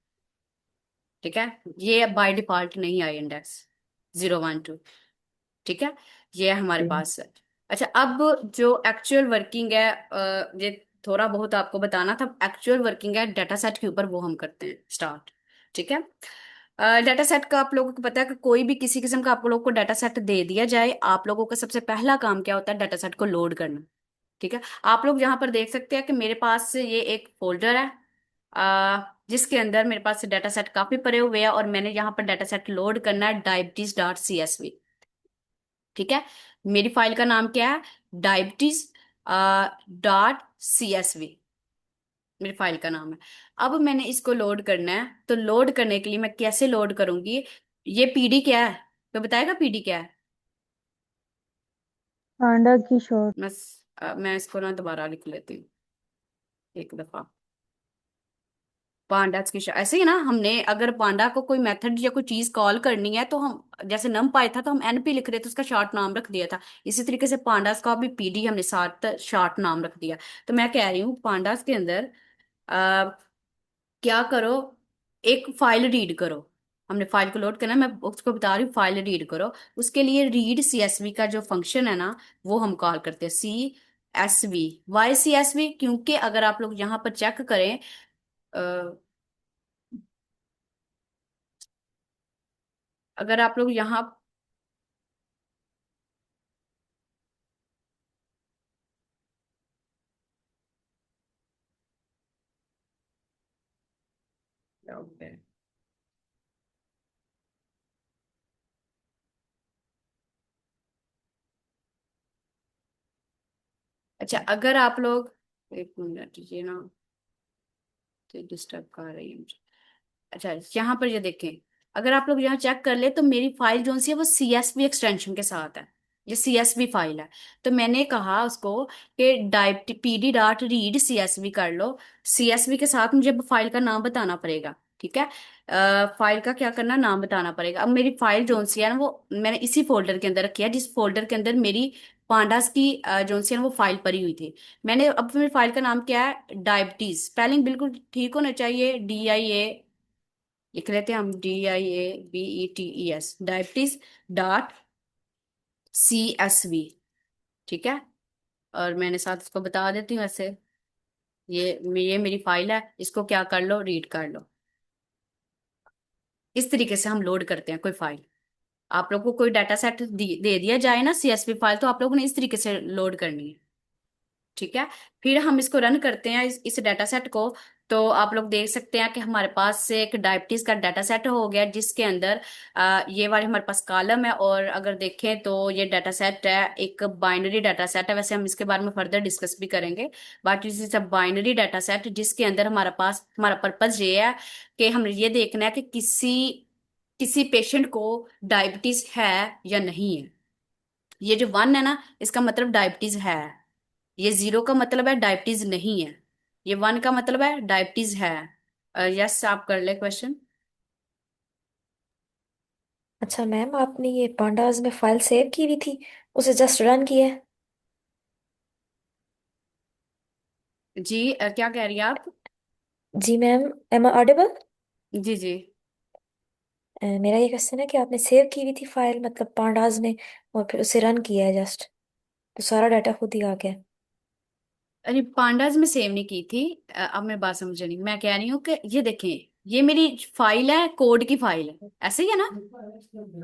ठीक है, ये बाय डिफॉल्ट नहीं आई इंडेक्स 0 1 2। ठीक है, ये हमारे पास है। अच्छा, अब जो एक्चुअल वर्किंग है, ये थोड़ा बहुत आपको बताना था, एक्चुअल वर्किंग है डाटा सेट के ऊपर, वो हम करते हैं स्टार्ट। ठीक है, डाटा सेट का आप लोगों को पता है कि कोई भी किसी किस्म का आप लोगों को डाटा सेट दे दिया जाए, आप लोगों का सबसे पहला काम क्या होता है, डाटा सेट को लोड करना। ठीक है, आप लोग यहाँ पर देख सकते हैं कि मेरे पास ये एक फोल्डर है, जिसके अंदर मेरे पास डाटा सेट काफी पड़े हुए हैं, और मैंने यहाँ पर डाटा सेट लोड करना है diabetes.csv। ठीक है, मेरी फाइल का नाम क्या है, diabetes.csv, मेरी फाइल का नाम है। अब मैंने इसको लोड करना है, तो लोड करने के लिए मैं कैसे लोड करूंगी, ये पीडी क्या है, तो बताएगा पीडी क्या है? पांडा की शॉर्ट। मैं इसको ना दोबारा लिख लेती हूँ एक दफा। पांडास की ऐसे ही ना, हमने अगर पांडा को कोई मेथड या कोई चीज कॉल करनी है, तो हम जैसे नम पाई था तो हम एनपी लिख रहे थे, उसका शॉर्ट नाम रख दिया था। इसी तरीके से पांडास का भी पीडी हमने साथ शॉर्ट नाम रख दिया। तो मैं कह रही हूँ पांडास के अंदर आ, क्या करो, एक फाइल रीड करो। हमने फाइल को लोड करना है, मैं उसको बता रही हूँ, फाइल रीड करो। उसके लिए रीड सीएसवी का जो फंक्शन है ना, वो हम कॉल करते हैं CSV। Y CSV? क्योंकि अगर आप लोग यहाँ पर चेक करें, अगर आप लोग यहाँ, अच्छा, अगर आप लोग, एक मिनट ये ना डिस्टर्ब कर रही है मुझे। अच्छा, यहाँ पर ये देखें, अगर आप लोग यहाँ चेक कर ले, तो मेरी फाइल जो सी है वो CSV एक्सटेंशन के साथ है, ये CSV फाइल है। तो मैंने कहा उसको कि pd.read CSV कर लो। CSV के साथ मुझे फाइल का नाम बताना पड़ेगा। ठीक है, फाइल का क्या करना, नाम बताना पड़ेगा। अब मेरी फाइल जो सी है ना, वो मैंने इसी फोल्डर के अंदर रखी है, जिस फोल्डर के अंदर मेरी पांडास की जो सी है ना, वो फाइल पड़ी हुई थी। मैंने, अब मेरी फाइल का नाम क्या है, डायबिटीज, स्पेलिंग बिल्कुल ठीक होना चाहिए, DIA लिख लेते हैं हम, DIABETES, diabetes.CSV। ठीक है, और मैंने साथ इसको बता देती हूँ ऐसे, ये मेरी फाइल है, इसको क्या कर लो, रीड कर लो। इस तरीके से हम लोड करते हैं कोई फाइल। आप लोग को कोई डाटा सेट दे दिया जाए ना, CSV फाइल, तो आप लोगों ने इस तरीके से लोड करनी है। ठीक है, फिर हम इसको रन करते हैं, इस डाटा सेट को। तो आप लोग देख सकते हैं कि हमारे पास से एक डायबिटीज का डाटा सेट हो गया, जिसके अंदर ये वाले हमारे पास कॉलम है, और अगर देखें तो ये डाटा सेट है, एक बाइनरी डाटा सेट है। वैसे हम इसके बारे में फर्दर डिस्कस भी करेंगे, but this is a binary data set, जिसके अंदर हमारा पास, हमारा पर्पज ये है कि हम ये देखना है कि किसी किसी पेशेंट को डायबिटीज है या नहीं है। ये जो 1 है ना, इसका मतलब डायबिटीज है। ये 0 का मतलब है डायबिटीज नहीं है। ये 1 का मतलब है डायबिटीज है। यस, आप कर ले क्वेश्चन। अच्छा मैम, आपने ये पांडाज में फाइल सेव की हुई थी, उसे जस्ट रन किया है? जी, क्या कह रही है आप? जी मैम, एम आई ऑडिबल? जी जी। मेरा ये क्वेश्चन है कि आपने सेव की हुई थी फाइल, मतलब पांडाज में, और फिर उसे रन किया है जस्ट, तो सारा डाटा खुद ही आ गया। अरे पांडाज में सेव नहीं की थी। अब मैं बात समझ नहीं, मैं कह रही हूँ कि ये देखें, ये मेरी फाइल है, कोड की फाइल है, ऐसे ही है ना?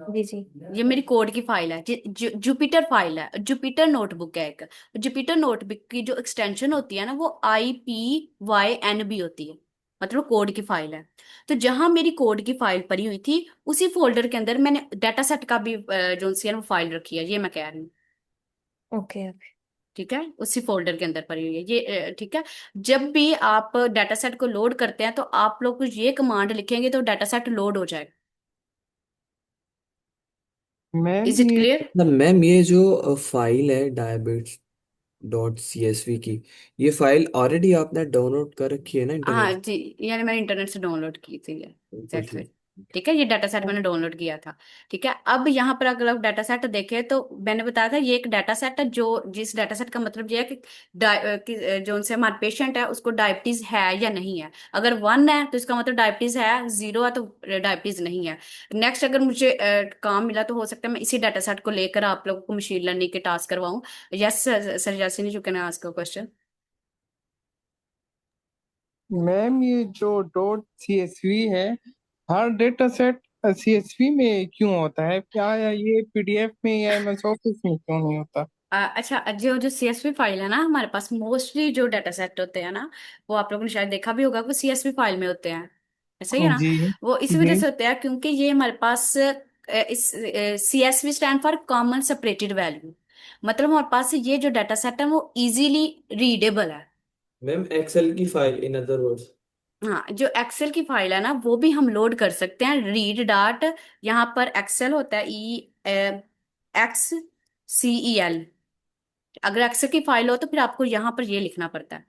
जी जी। ये मेरी कोड की फाइल है, जुपिटर फाइल है, जुपिटर नोटबुक है एक। जुपिटर नोटबुक की जो एक्सटेंशन होती है ना, वो IPYNB होती है, मतलब कोड की फाइल है। तो जहां मेरी कोड की फाइल पड़ी हुई थी, उसी फोल्डर के अंदर मैंने डाटा सेट का भी जो सी है वो फाइल रखी है, ये मैं कह रही हूँ। Okay okay. ठीक है, उसी फोल्डर के अंदर पड़ी हुई है ये, ठीक है। जब भी आप डाटा सेट को लोड करते हैं तो आप लोग कुछ ये कमांड लिखेंगे तो डाटा सेट लोड हो जाएगा। मैम इज इट ये क्लियर? मतलब मैम ये जो फाइल है डायबिट्स डॉट CSV की, ये फाइल ऑलरेडी आपने डाउनलोड कर रखी है ना हाँ इंटरनेट? जी, यानी मैंने इंटरनेट से डाउनलोड की थी ये, बिल्कुल एग्जैक्टली। ठीक। ठीक है, ये डाटा सेट मैंने डाउनलोड किया था। ठीक है, अब यहाँ पर अगर आप डाटा सेट देखें तो मैंने बताया था ये एक डाटा सेट है, जो जिस डाटा सेट का मतलब ये है कि, जो उनसे हमारे पेशेंट है उसको डायबिटीज है या नहीं है। अगर 1 है तो इसका मतलब डायबिटीज है, 0 है तो डायबिटीज नहीं है। नेक्स्ट अगर मुझे काम मिला तो हो सकता है मैं इसी डाटा सेट को लेकर आप लोगों को मशीन लर्निंग के टास्क करवाऊँ। Yes sir, Yasin, you can ask a question. Ma'am ये जो डॉट CSV है, हर डेटा सेट CSV में क्यों होता है? क्या ये PDF में या MS ऑफिस में क्यों नहीं होता? अच्छा, जो जो CSV फाइल है ना हमारे पास, मोस्टली जो डाटा सेट होते हैं ना, वो आप लोगों ने शायद देखा भी होगा, वो CSV फाइल में होते हैं, ऐसा ही है ना? जी वो इसी जी। वजह से होते हैं क्योंकि ये हमारे पास इस CSV stand for common separated value, मतलब हमारे पास ये जो डाटा सेट है वो इजीली रीडेबल है। मैम एक्सेल की फाइल इन अदर वर्ड्स। हाँ, जो एक्सेल की फाइल है ना वो भी हम लोड कर सकते हैं, रीड डाट, यहाँ पर एक्सेल होता है, EXCEL। अगर एक्सेल की फाइल हो तो फिर आपको यहाँ पर ये लिखना पड़ता है।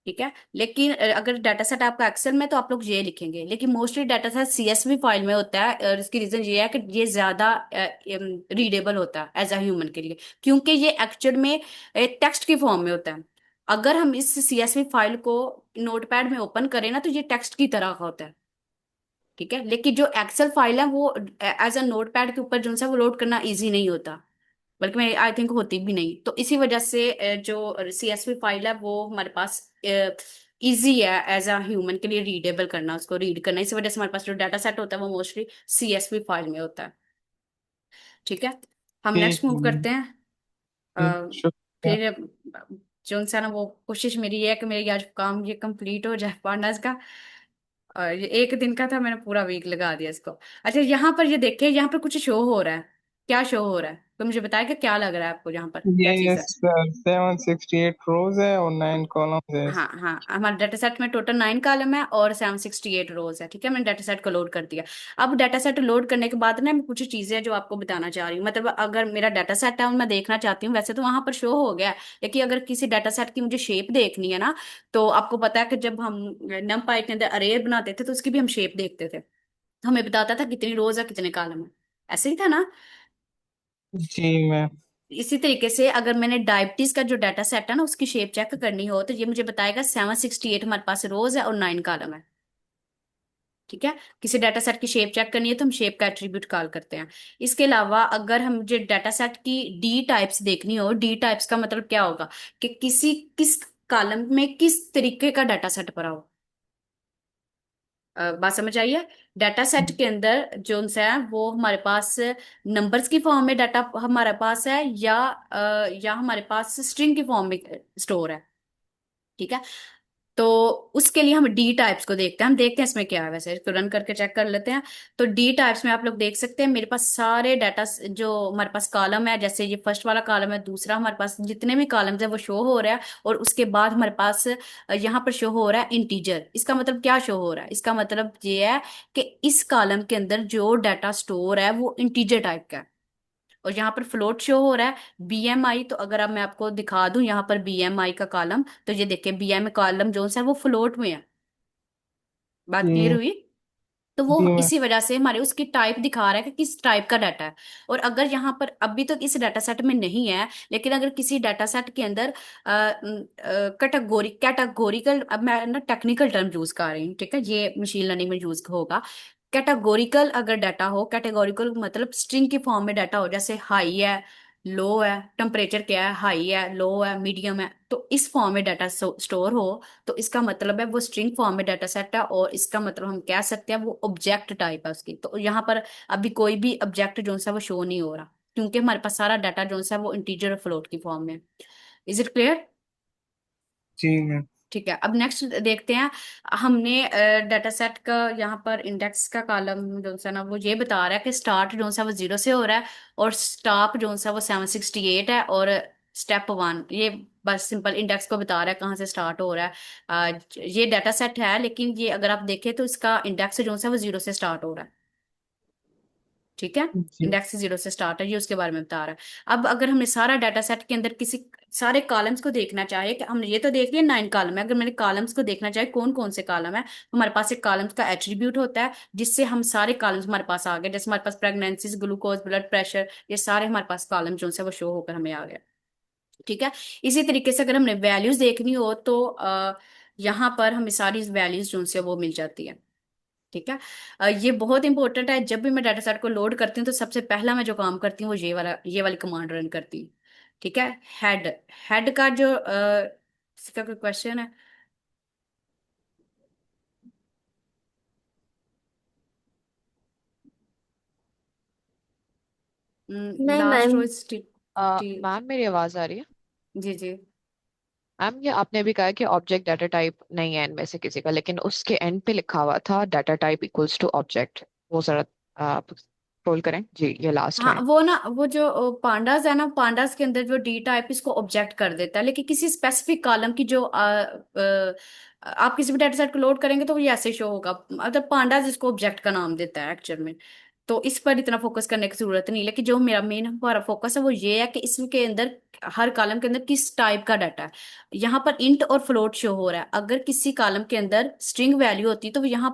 ठीक है, लेकिन अगर डाटा सेट आपका एक्सेल में तो आप लोग ये लिखेंगे, लेकिन mostly data set CSV file में होता है, और इसकी रीजन ये है कि ये ज्यादा रीडेबल होता है एज अ ह्यूमन के लिए, क्योंकि ये एक्चुअल में टेक्स्ट की फॉर्म में होता है। अगर हम इस CSV फाइल को नोटपैड में ओपन करें ना तो ये टेक्स्ट की तरह का होता है। ठीक है, लेकिन जो एक्सेल फाइल है वो एज अ नोटपैड के ऊपर जो है वो लोड करना इजी नहीं होता, बल्कि मैं आई थिंक होती भी नहीं। तो इसी वजह से जो CSV फाइल है वो हमारे पास इजी है एज अ ह्यूमन के लिए रीडेबल करना, उसको रीड करना, इसी वजह से हमारे पास जो डाटा सेट होता है वो मोस्टली CSV फाइल में होता है। ठीक है, हम ठीक नेक्स्ट मूव है, करते हैं। ठीक, अ, शुक्रिया। फिर जो सा ना वो कोशिश मेरी ये है कि मेरी आज काम ये कंप्लीट हो जाए पांडास का। और ये एक दिन का था, मैंने पूरा वीक लगा दिया इसको। अच्छा, यहाँ पर ये देखिए, यहाँ पर कुछ शो हो रहा है। क्या शो हो रहा है तो मुझे बताया कि क्या लग रहा है आपको, यहाँ पर क्या ये चीज़ है? 768 रोज है और 9 कॉलम्स है। हाँ हाँ, हमारे डाटा सेट में टोटल 9 कॉलम है और 768 रोज है। ठीक है, मैंने डाटा सेट को लोड कर दिया। अब डाटा सेट लोड करने के बाद ना मैं कुछ चीजें जो आपको बताना चाह रही हूँ, मतलब अगर मेरा डाटा सेट है और मैं देखना चाहती हूँ, वैसे तो वहां पर शो हो गया है, लेकिन अगर किसी डाटा सेट की मुझे शेप देखनी है ना, तो आपको पता है कि जब हम NumPy के अंदर अरे बनाते थे तो उसकी भी हम शेप देखते थे, तो हमें बताता था कितनी रोज है कितने कॉलम है, ऐसे ही था ना? जी मैम। इसी तरीके से अगर मैंने डायबिटीज का जो डाटा सेट है ना उसकी शेप चेक करनी हो तो ये मुझे बताएगा 768 हमारे पास रोज है और 9 कॉलम है। ठीक है, किसी डाटा सेट की शेप चेक करनी है तो हम शेप का एट्रीब्यूट कॉल करते हैं। इसके अलावा अगर हम मुझे डाटा सेट की डी टाइप्स देखनी हो, डी टाइप्स का मतलब क्या होगा कि किस कॉलम में किस तरीके का डाटा सेट भरा हो। बात समझ आई है? डाटा सेट के अंदर जो सा है वो हमारे पास नंबर्स की फॉर्म में डाटा हमारे पास है, या हमारे पास स्ट्रिंग की फॉर्म में स्टोर है। ठीक है, तो उसके लिए हम डी टाइप्स को देखते हैं, हम देखते हैं इसमें क्या है, वैसे इसको रन करके चेक कर लेते हैं। तो डी टाइप्स में आप लोग देख सकते हैं मेरे पास सारे डाटा जो हमारे पास कॉलम है, जैसे ये फर्स्ट वाला कॉलम है, दूसरा हमारे पास जितने भी कॉलम्स है वो शो हो रहा है, और उसके बाद हमारे पास यहाँ पर शो हो रहा है इंटीजर। इसका मतलब क्या शो हो रहा है? इसका मतलब ये है कि इस कॉलम के अंदर जो डाटा स्टोर है वो इंटीजर टाइप का है। और यहाँ पर फ्लोट शो हो रहा है, BMI। तो अगर अब मैं आपको दिखा दूं यहाँ पर BMI का कॉलम, तो ये देखिए BMI कॉलम जो है वो फ्लोट में है। बात क्लियर जी हुई? तो वो जी मैम। इसी वजह से हमारे उसकी टाइप दिखा रहा है कि किस टाइप का डाटा है। और अगर यहाँ पर अभी तो इस डाटा सेट में नहीं है, लेकिन अगर किसी डाटा सेट के अंदर कैटेगोरिकल, अब मैं ना टेक्निकल टर्म यूज कर रही हूँ, ठीक है, ये मशीन लर्निंग में यूज होगा। कैटेगोरिकल अगर डाटा हो, कैटेगोरिकल मतलब स्ट्रिंग की फॉर्म में डाटा हो, जैसे हाई है, लो है, टेम्परेचर क्या है, हाई है, लो है, मीडियम है, तो इस फॉर्म में डाटा स्टोर हो तो इसका मतलब है वो स्ट्रिंग फॉर्म में डाटा सेट है, और इसका मतलब हम कह सकते हैं वो ऑब्जेक्ट टाइप है उसकी। तो यहाँ पर अभी कोई भी ऑब्जेक्ट जो सा वो शो नहीं हो रहा, क्योंकि हमारे पास सारा डाटा जो सा वो इंटीजर और फ्लोट की फॉर्म में। Is it clear? जी मैम। ठीक है, अब नेक्स्ट देखते हैं। हमने डाटा सेट का यहाँ पर इंडेक्स का कॉलम जो सा ना वो ये बता रहा है कि स्टार्ट जो सा वो 0 से हो रहा है, और स्टॉप जो सा वो 768 है, और स्टेप 1 ये बस सिंपल इंडेक्स को बता रहा है कहाँ से स्टार्ट हो रहा है। ये डाटा सेट है, लेकिन ये अगर आप देखें तो इसका इंडेक्स जो सा वो 0 से स्टार्ट हो रहा है। ठीक है, जी। इंडेक्स 0 से स्टार्ट है, ये उसके बारे में बता रहा है। अब अगर हमने सारा डाटा सेट के अंदर किसी सारे कॉलम्स को देखना चाहे, कि हमने ये तो देख लिया 9 कॉलम है, अगर मैंने कॉलम्स को देखना चाहे कौन कौन से कॉलम है, हमारे पास एक कॉलम्स का एट्रीब्यूट होता है जिससे हम सारे कॉलम्स हमारे पास आ गए। जैसे हमारे पास प्रेगनेंसीज, ग्लूकोज, ब्लड प्रेशर, ये सारे हमारे पास कॉलम जो है वो शो होकर हमें आ गए। ठीक है, इसी तरीके से अगर हमने वैल्यूज देखनी हो तो यहाँ पर हमें सारी वैल्यूज जो है वो मिल जाती है। ठीक है, ये बहुत इंपॉर्टेंट है। जब भी मैं डाटा सेट को लोड करती हूँ तो सबसे पहला मैं जो काम करती हूँ वो ये वाली कमांड रन करती हूँ। ठीक है, हेड हेड का जो इसका कोई क्वेश्चन है? नहीं लास्ट मैम। रोज मैम मेरी आवाज आ रही है? जी जी। मैम ये आपने भी कहा कि ऑब्जेक्ट डाटा टाइप नहीं है इनमें से किसी का, लेकिन उसके एंड पे लिखा हुआ था data type equals to object. वो जरा आप स्क्रॉल करें जी, ये लास्ट हाँ, लाइन। वो ना वो जो पांडास है ना, पांडास के अंदर जो डी टाइप इसको ऑब्जेक्ट कर देता है, लेकिन किसी स्पेसिफिक कॉलम की जो आप किसी भी डाटा सेट को लोड करेंगे तो वो ये ऐसे शो होगा, मतलब पांडास इसको ऑब्जेक्ट का नाम देता है एक्चुअल में। तो इस पर इतना फोकस करने की जरूरत नहीं, लेकिन जो मेरा मेन हमारा फोकस है वो ये है कि इसके अंदर हर कॉलम के अंदर किस टाइप का डाटा है। यहाँ पर इंट और फ्लोट शो हो रहा है। अगर किसी कॉलम के अंदर स्ट्रिंग वैल्यू होती है तो वो यहाँ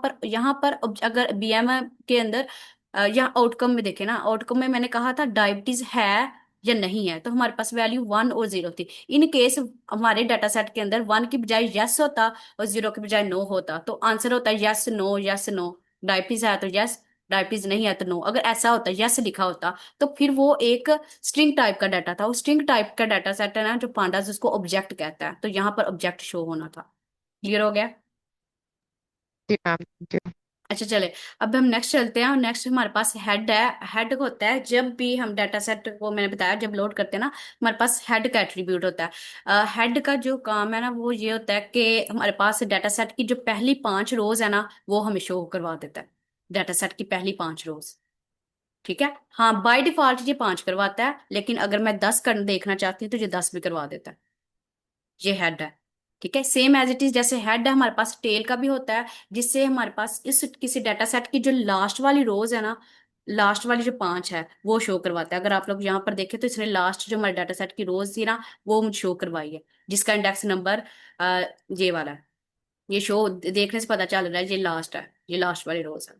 पर अगर बीएम के अंदर या आउटकम में देखे ना, आउटकम में मैंने कहा था डायबिटीज है या नहीं है, तो हमारे पास वैल्यू 1 और 0 थी। इन केस हमारे डाटा सेट के अंदर 1 की बजाय यस होता और 0 की बजाय नो होता, तो आंसर होता है yes no yes no. Diabetes है तो यस, डायबिटीज नहीं है तो नो। अगर ऐसा होता यस लिखा होता तो फिर वो एक स्ट्रिंग टाइप का डाटा था। वो स्ट्रिंग टाइप का डाटा सेट है ना जो पांडास उसको ऑब्जेक्ट कहता है, तो यहाँ पर ऑब्जेक्ट शो होना था। क्लियर हो गया? जी मैम, थैंक यू। अच्छा चले, अब हम नेक्स्ट चलते हैं। और नेक्स्ट हमारे पास हेड है। हेड होता है जब भी हम डाटा सेट को, मैंने बताया जब लोड करते हैं ना, हमारे पास हेड का एट्रीब्यूट होता है। हेड का जो काम है ना वो ये होता है कि हमारे पास डाटा सेट की जो पहली 5 रोज है ना वो हमें शो करवा देता है। डाटा सेट की पहली 5 रोज। ठीक है, हाँ बाय डिफॉल्ट ये 5 करवाता है, लेकिन अगर मैं 10 कर देखना चाहती हूँ तो ये 10 भी करवा देता है। ये हेड है। ठीक है, सेम एज इट इज जैसे हेड है हमारे पास टेल का भी होता है, जिससे हमारे पास इस किसी डाटा सेट की जो लास्ट वाली रोज है ना, लास्ट वाली जो 5 है वो शो करवाता है। अगर आप लोग यहाँ पर देखें तो इसने लास्ट जो हमारे डाटा सेट की रोज थी ना वो मुझे शो करवाई है, जिसका इंडेक्स नंबर ये वाला है। ये शो देखने से पता चल रहा है ये लास्ट है, ये लास्ट वाली रोज है।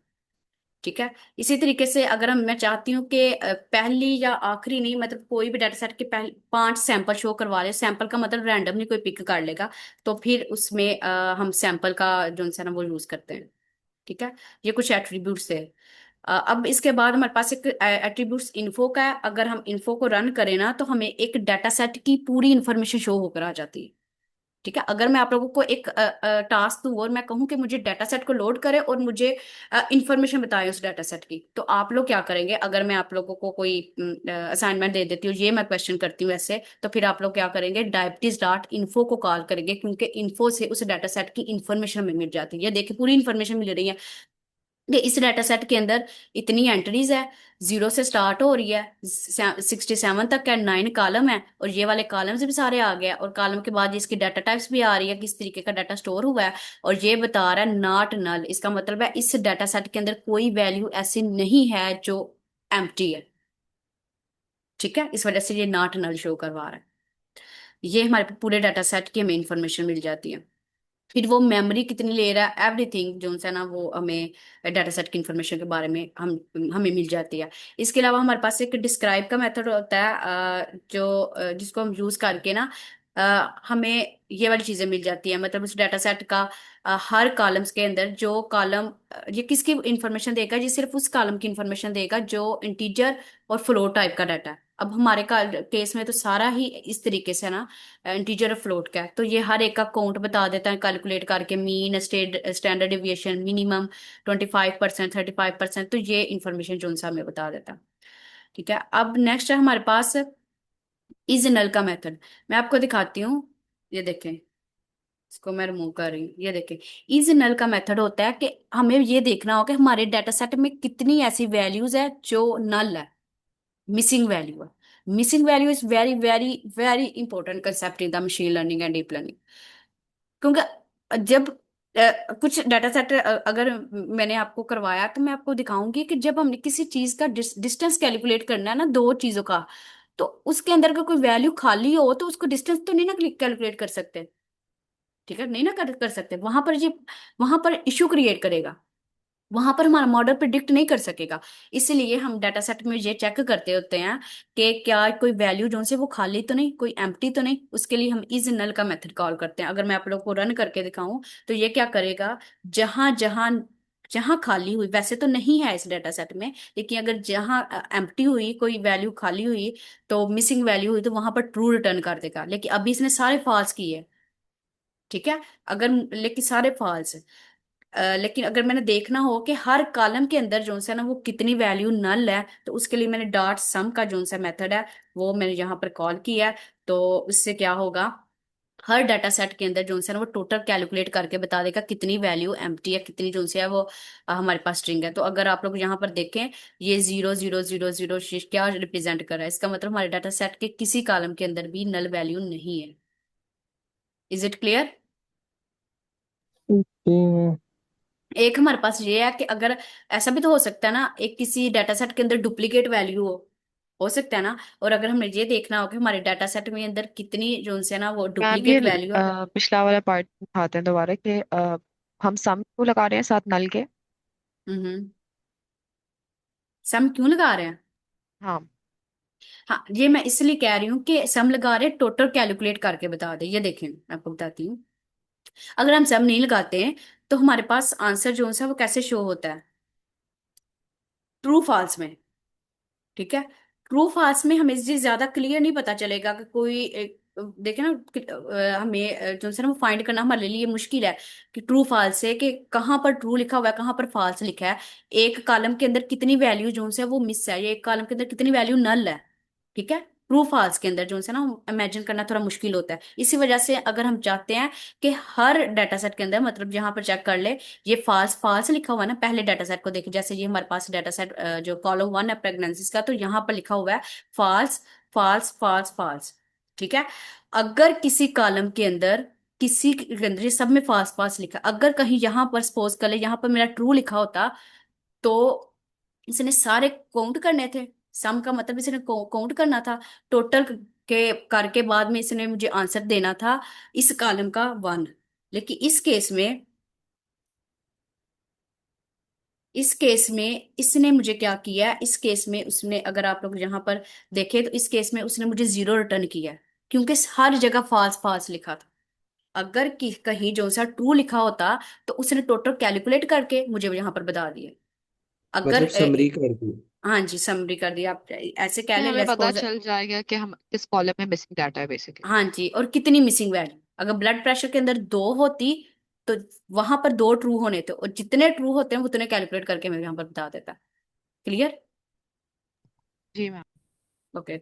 ठीक है, इसी तरीके से अगर मैं चाहती हूँ कि पहली या आखिरी नहीं, मतलब कोई भी डाटा सेट के पहले 5 सैंपल शो करवा ले, सैंपल का मतलब रैंडमली कोई पिक कर लेगा, तो फिर उसमें हम सैंपल का जो है ना वो यूज करते हैं। ठीक है, ये कुछ एट्रीब्यूट्स है। अब इसके बाद हमारे पास एक एट्रीब्यूट्स इन्फो का है। अगर हम इन्फो को रन करें ना तो हमें एक डाटा सेट की पूरी इंफॉर्मेशन शो होकर आ जाती है। ठीक है, अगर मैं आप लोगों को एक टास्क दूं और मैं कहूं कि मुझे डाटा सेट को लोड करें और मुझे इंफॉर्मेशन बताएं उस डाटा सेट की, तो आप लोग क्या करेंगे? अगर मैं आप लोगों को कोई असाइनमेंट दे देती हूँ, ये मैं क्वेश्चन करती हूँ ऐसे, तो फिर आप लोग क्या करेंगे? डायबिटीज डॉट इन्फो को कॉल करेंगे, क्योंकि इन्फो से उस डाटा सेट की इंफॉर्मेशन हमें मिल जाती है। ये देखिए पूरी इंफॉर्मेशन मिल रही है कि इस डाटा सेट के अंदर इतनी एंट्रीज है, 0 से स्टार्ट हो रही है, 67 तक है, 9 कॉलम है, और ये वाले कॉलम्स भी सारे आ गए, और कॉलम के बाद इसकी डाटा टाइप्स भी आ रही है, किस तरीके का डाटा स्टोर हुआ है, और ये बता रहा है नॉट नल। इसका मतलब है इस डाटा सेट के अंदर कोई वैल्यू ऐसी नहीं है जो एम्प्टी है। ठीक है, इस वजह से ये नॉट नल शो करवा रहा है। ये हमारे पूरे डाटा सेट की हमें इंफॉर्मेशन मिल जाती है। फिर वो मेमोरी कितनी ले रहा है, एवरीथिंग जो है ना वो हमें डाटा सेट की इंफॉर्मेशन के बारे में हमें मिल जाती है। इसके अलावा हमारे पास एक डिस्क्राइब का मेथड होता है, जिसको हम यूज करके ना हमें ये वाली चीजें मिल जाती है। मतलब उस डाटा सेट का हर कॉलम्स के अंदर जो कॉलम ये किसकी इंफॉर्मेशन देगा, ये सिर्फ उस कॉलम की इंफॉर्मेशन देगा जो इंटीजर और फ्लोट टाइप का डाटा है। अब हमारे केस में तो सारा ही इस तरीके से ना इंटीजर फ्लोट का है, तो ये हर एक का काउंट बता देता है कैलकुलेट करके, मीन, स्टैंडर्ड डेविएशन, मिनिमम 25%, 35%, तो ये इंफॉर्मेशन जो सा हमें बता देता है। ठीक है, अब नेक्स्ट है हमारे पास इज नल का मेथड। मैं आपको दिखाती हूँ, ये देखें, इसको मैं रिमूव कर रही हूँ। ये देखें, इज नल का मेथड होता है कि हमें ये देखना होगा कि हमारे डाटा सेट में कितनी ऐसी वैल्यूज है जो नल है, मिसिंग वैल्यू है। Missing value is very very very important concept in the machine learning and deep learning. क्योंकि जब कुछ डाटा सेट अगर मैंने आपको करवाया तो मैं आपको दिखाऊंगी कि जब हमने किसी चीज का डिस्टेंस कैलकुलेट करना है ना, दो चीजों का, तो उसके अंदर का कोई वैल्यू खाली हो तो उसको डिस्टेंस तो नहीं ना कैलकुलेट कर सकते। ठीक है, नहीं ना कर सकते, वहां पर ये, वहां पर इश्यू क्रिएट करेगा, वहां पर हमारा मॉडल प्रिडिक्ट नहीं कर सकेगा। इसलिए हम डाटा सेट में ये चेक करते होते हैं कि क्या कोई वैल्यू जो से वो खाली तो नहीं, कोई एम्प्टी तो नहीं। उसके लिए हम इज नल का मेथड कॉल करते हैं। अगर मैं आप लोग को रन करके दिखाऊं तो ये क्या करेगा, जहां जहां जहां खाली हुई, वैसे तो नहीं है इस डाटा सेट में, लेकिन अगर जहां एम्प्टी हुई, कोई वैल्यू खाली हुई, तो मिसिंग वैल्यू हुई, तो वहां पर ट्रू रिटर्न कर देगा। लेकिन अभी इसने सारे फॉल्स किए। ठीक है, अगर लेकिन सारे फॉल्स, लेकिन अगर मैंने देखना हो कि हर कॉलम के अंदर जो सा ना वो कितनी वैल्यू नल है, तो उसके लिए मैंने डॉट सम का जो सा मेथड है वो मैंने यहाँ पर कॉल किया है। तो उससे क्या होगा, हर डाटा सेट के अंदर जो सा ना वो टोटल कैलकुलेट करके बता देगा कितनी वैल्यू एम्प्टी है, कितनी जो सी है वो हमारे पास स्ट्रिंग है। तो अगर आप लोग यहाँ पर देखें, ये 0 0 0 0 क्या रिप्रेजेंट कर रहा है, इसका मतलब हमारे डाटा सेट के किसी कॉलम के अंदर भी नल वैल्यू नहीं है। Is it clear? ठीक एक हमारे पास ये है कि अगर ऐसा भी तो हो सकता है ना, एक किसी डाटा सेट के अंदर डुप्लीकेट वैल्यू हो सकता है ना। और अगर हमें ये देखना हो कि हमारे डाटा सेट में अंदर कितनी जो है ना वो मैम ये डुप्लीकेट वैल्यू है। पिछला वाला पार्ट उठाते हैं दोबारा कि हम सम क्यों लगा रहे हैं साथ नल के। हम्म, सम क्यों लगा रहे हैं? हाँ। हाँ, ये मैं इसलिए कह रही हूँ कि सम लगा रहे हैं, टोटल कैलकुलेट करके बता दे। ये देखें, मैं आपको बताती हूँ, अगर हम सम नहीं लगाते हैं तो हमारे पास आंसर जो है वो कैसे शो होता है, ट्रू फॉल्स में। ठीक है, ट्रू फॉल्स में हमें ये ज्यादा क्लियर नहीं पता चलेगा कि कोई देखे ना हमें जो है ना वो फाइंड करना हमारे लिए मुश्किल है कि ट्रू फॉल्स है कि कहाँ पर ट्रू लिखा हुआ है, कहाँ पर फॉल्स लिखा है, एक कॉलम के अंदर कितनी वैल्यू जो है वो मिस है, या एक कॉलम के अंदर कितनी वैल्यू नल है। ठीक है, ट्रू फॉल्स के अंदर जो है ना इमेजिन करना थोड़ा मुश्किल होता है। इसी वजह से अगर हम चाहते हैं कि हर डाटा सेट के अंदर, मतलब जहां पर चेक कर ले ये फॉल्स फॉल्स लिखा हुआ है ना, पहले डाटा सेट को देखिए, जैसे ये हमारे पास डाटा सेट जो कॉलम 1 है प्रेगनेंसीज का, तो यहाँ पर लिखा हुआ है फॉल्स फॉल्स फॉल्स फॉल्स। ठीक है, अगर किसी कॉलम के अंदर, किसी के अंदर ये सब में फॉल्स फॉल्स लिखा, अगर कहीं यहाँ पर सपोज कर ले यहाँ पर मेरा ट्रू लिखा होता, तो इसने सारे काउंट करने थे। सम का मतलब इसने काउंट करना था, टोटल के करके बाद में इसने मुझे आंसर देना था इस कॉलम का 1। लेकिन इस केस में इसने मुझे क्या किया, इस केस में उसने, अगर आप लोग यहाँ पर देखें तो इस केस में उसने मुझे 0 रिटर्न किया है, क्योंकि हर जगह फॉल्स फॉल्स लिखा था। अगर कहीं जो सा ट्रू लिखा होता तो उसने टोटल कैलकुलेट करके मुझे यहाँ पर बता दिया। अगर मतलब समरी कर दी। हाँ जी, समरी कर दिया, आप ऐसे कह कि ले हमें पता लेट्स। चल जाएगा कि हम किस कॉलम में मिसिंग डाटा है बेसिकली। हाँ जी, और कितनी मिसिंग वैल्यू, अगर ब्लड प्रेशर के अंदर 2 होती तो वहां पर 2 ट्रू होने थे, और जितने ट्रू होते हैं उतने कैलकुलेट करके मैं यहाँ पर बता देता। क्लियर? जी मैम। ओके।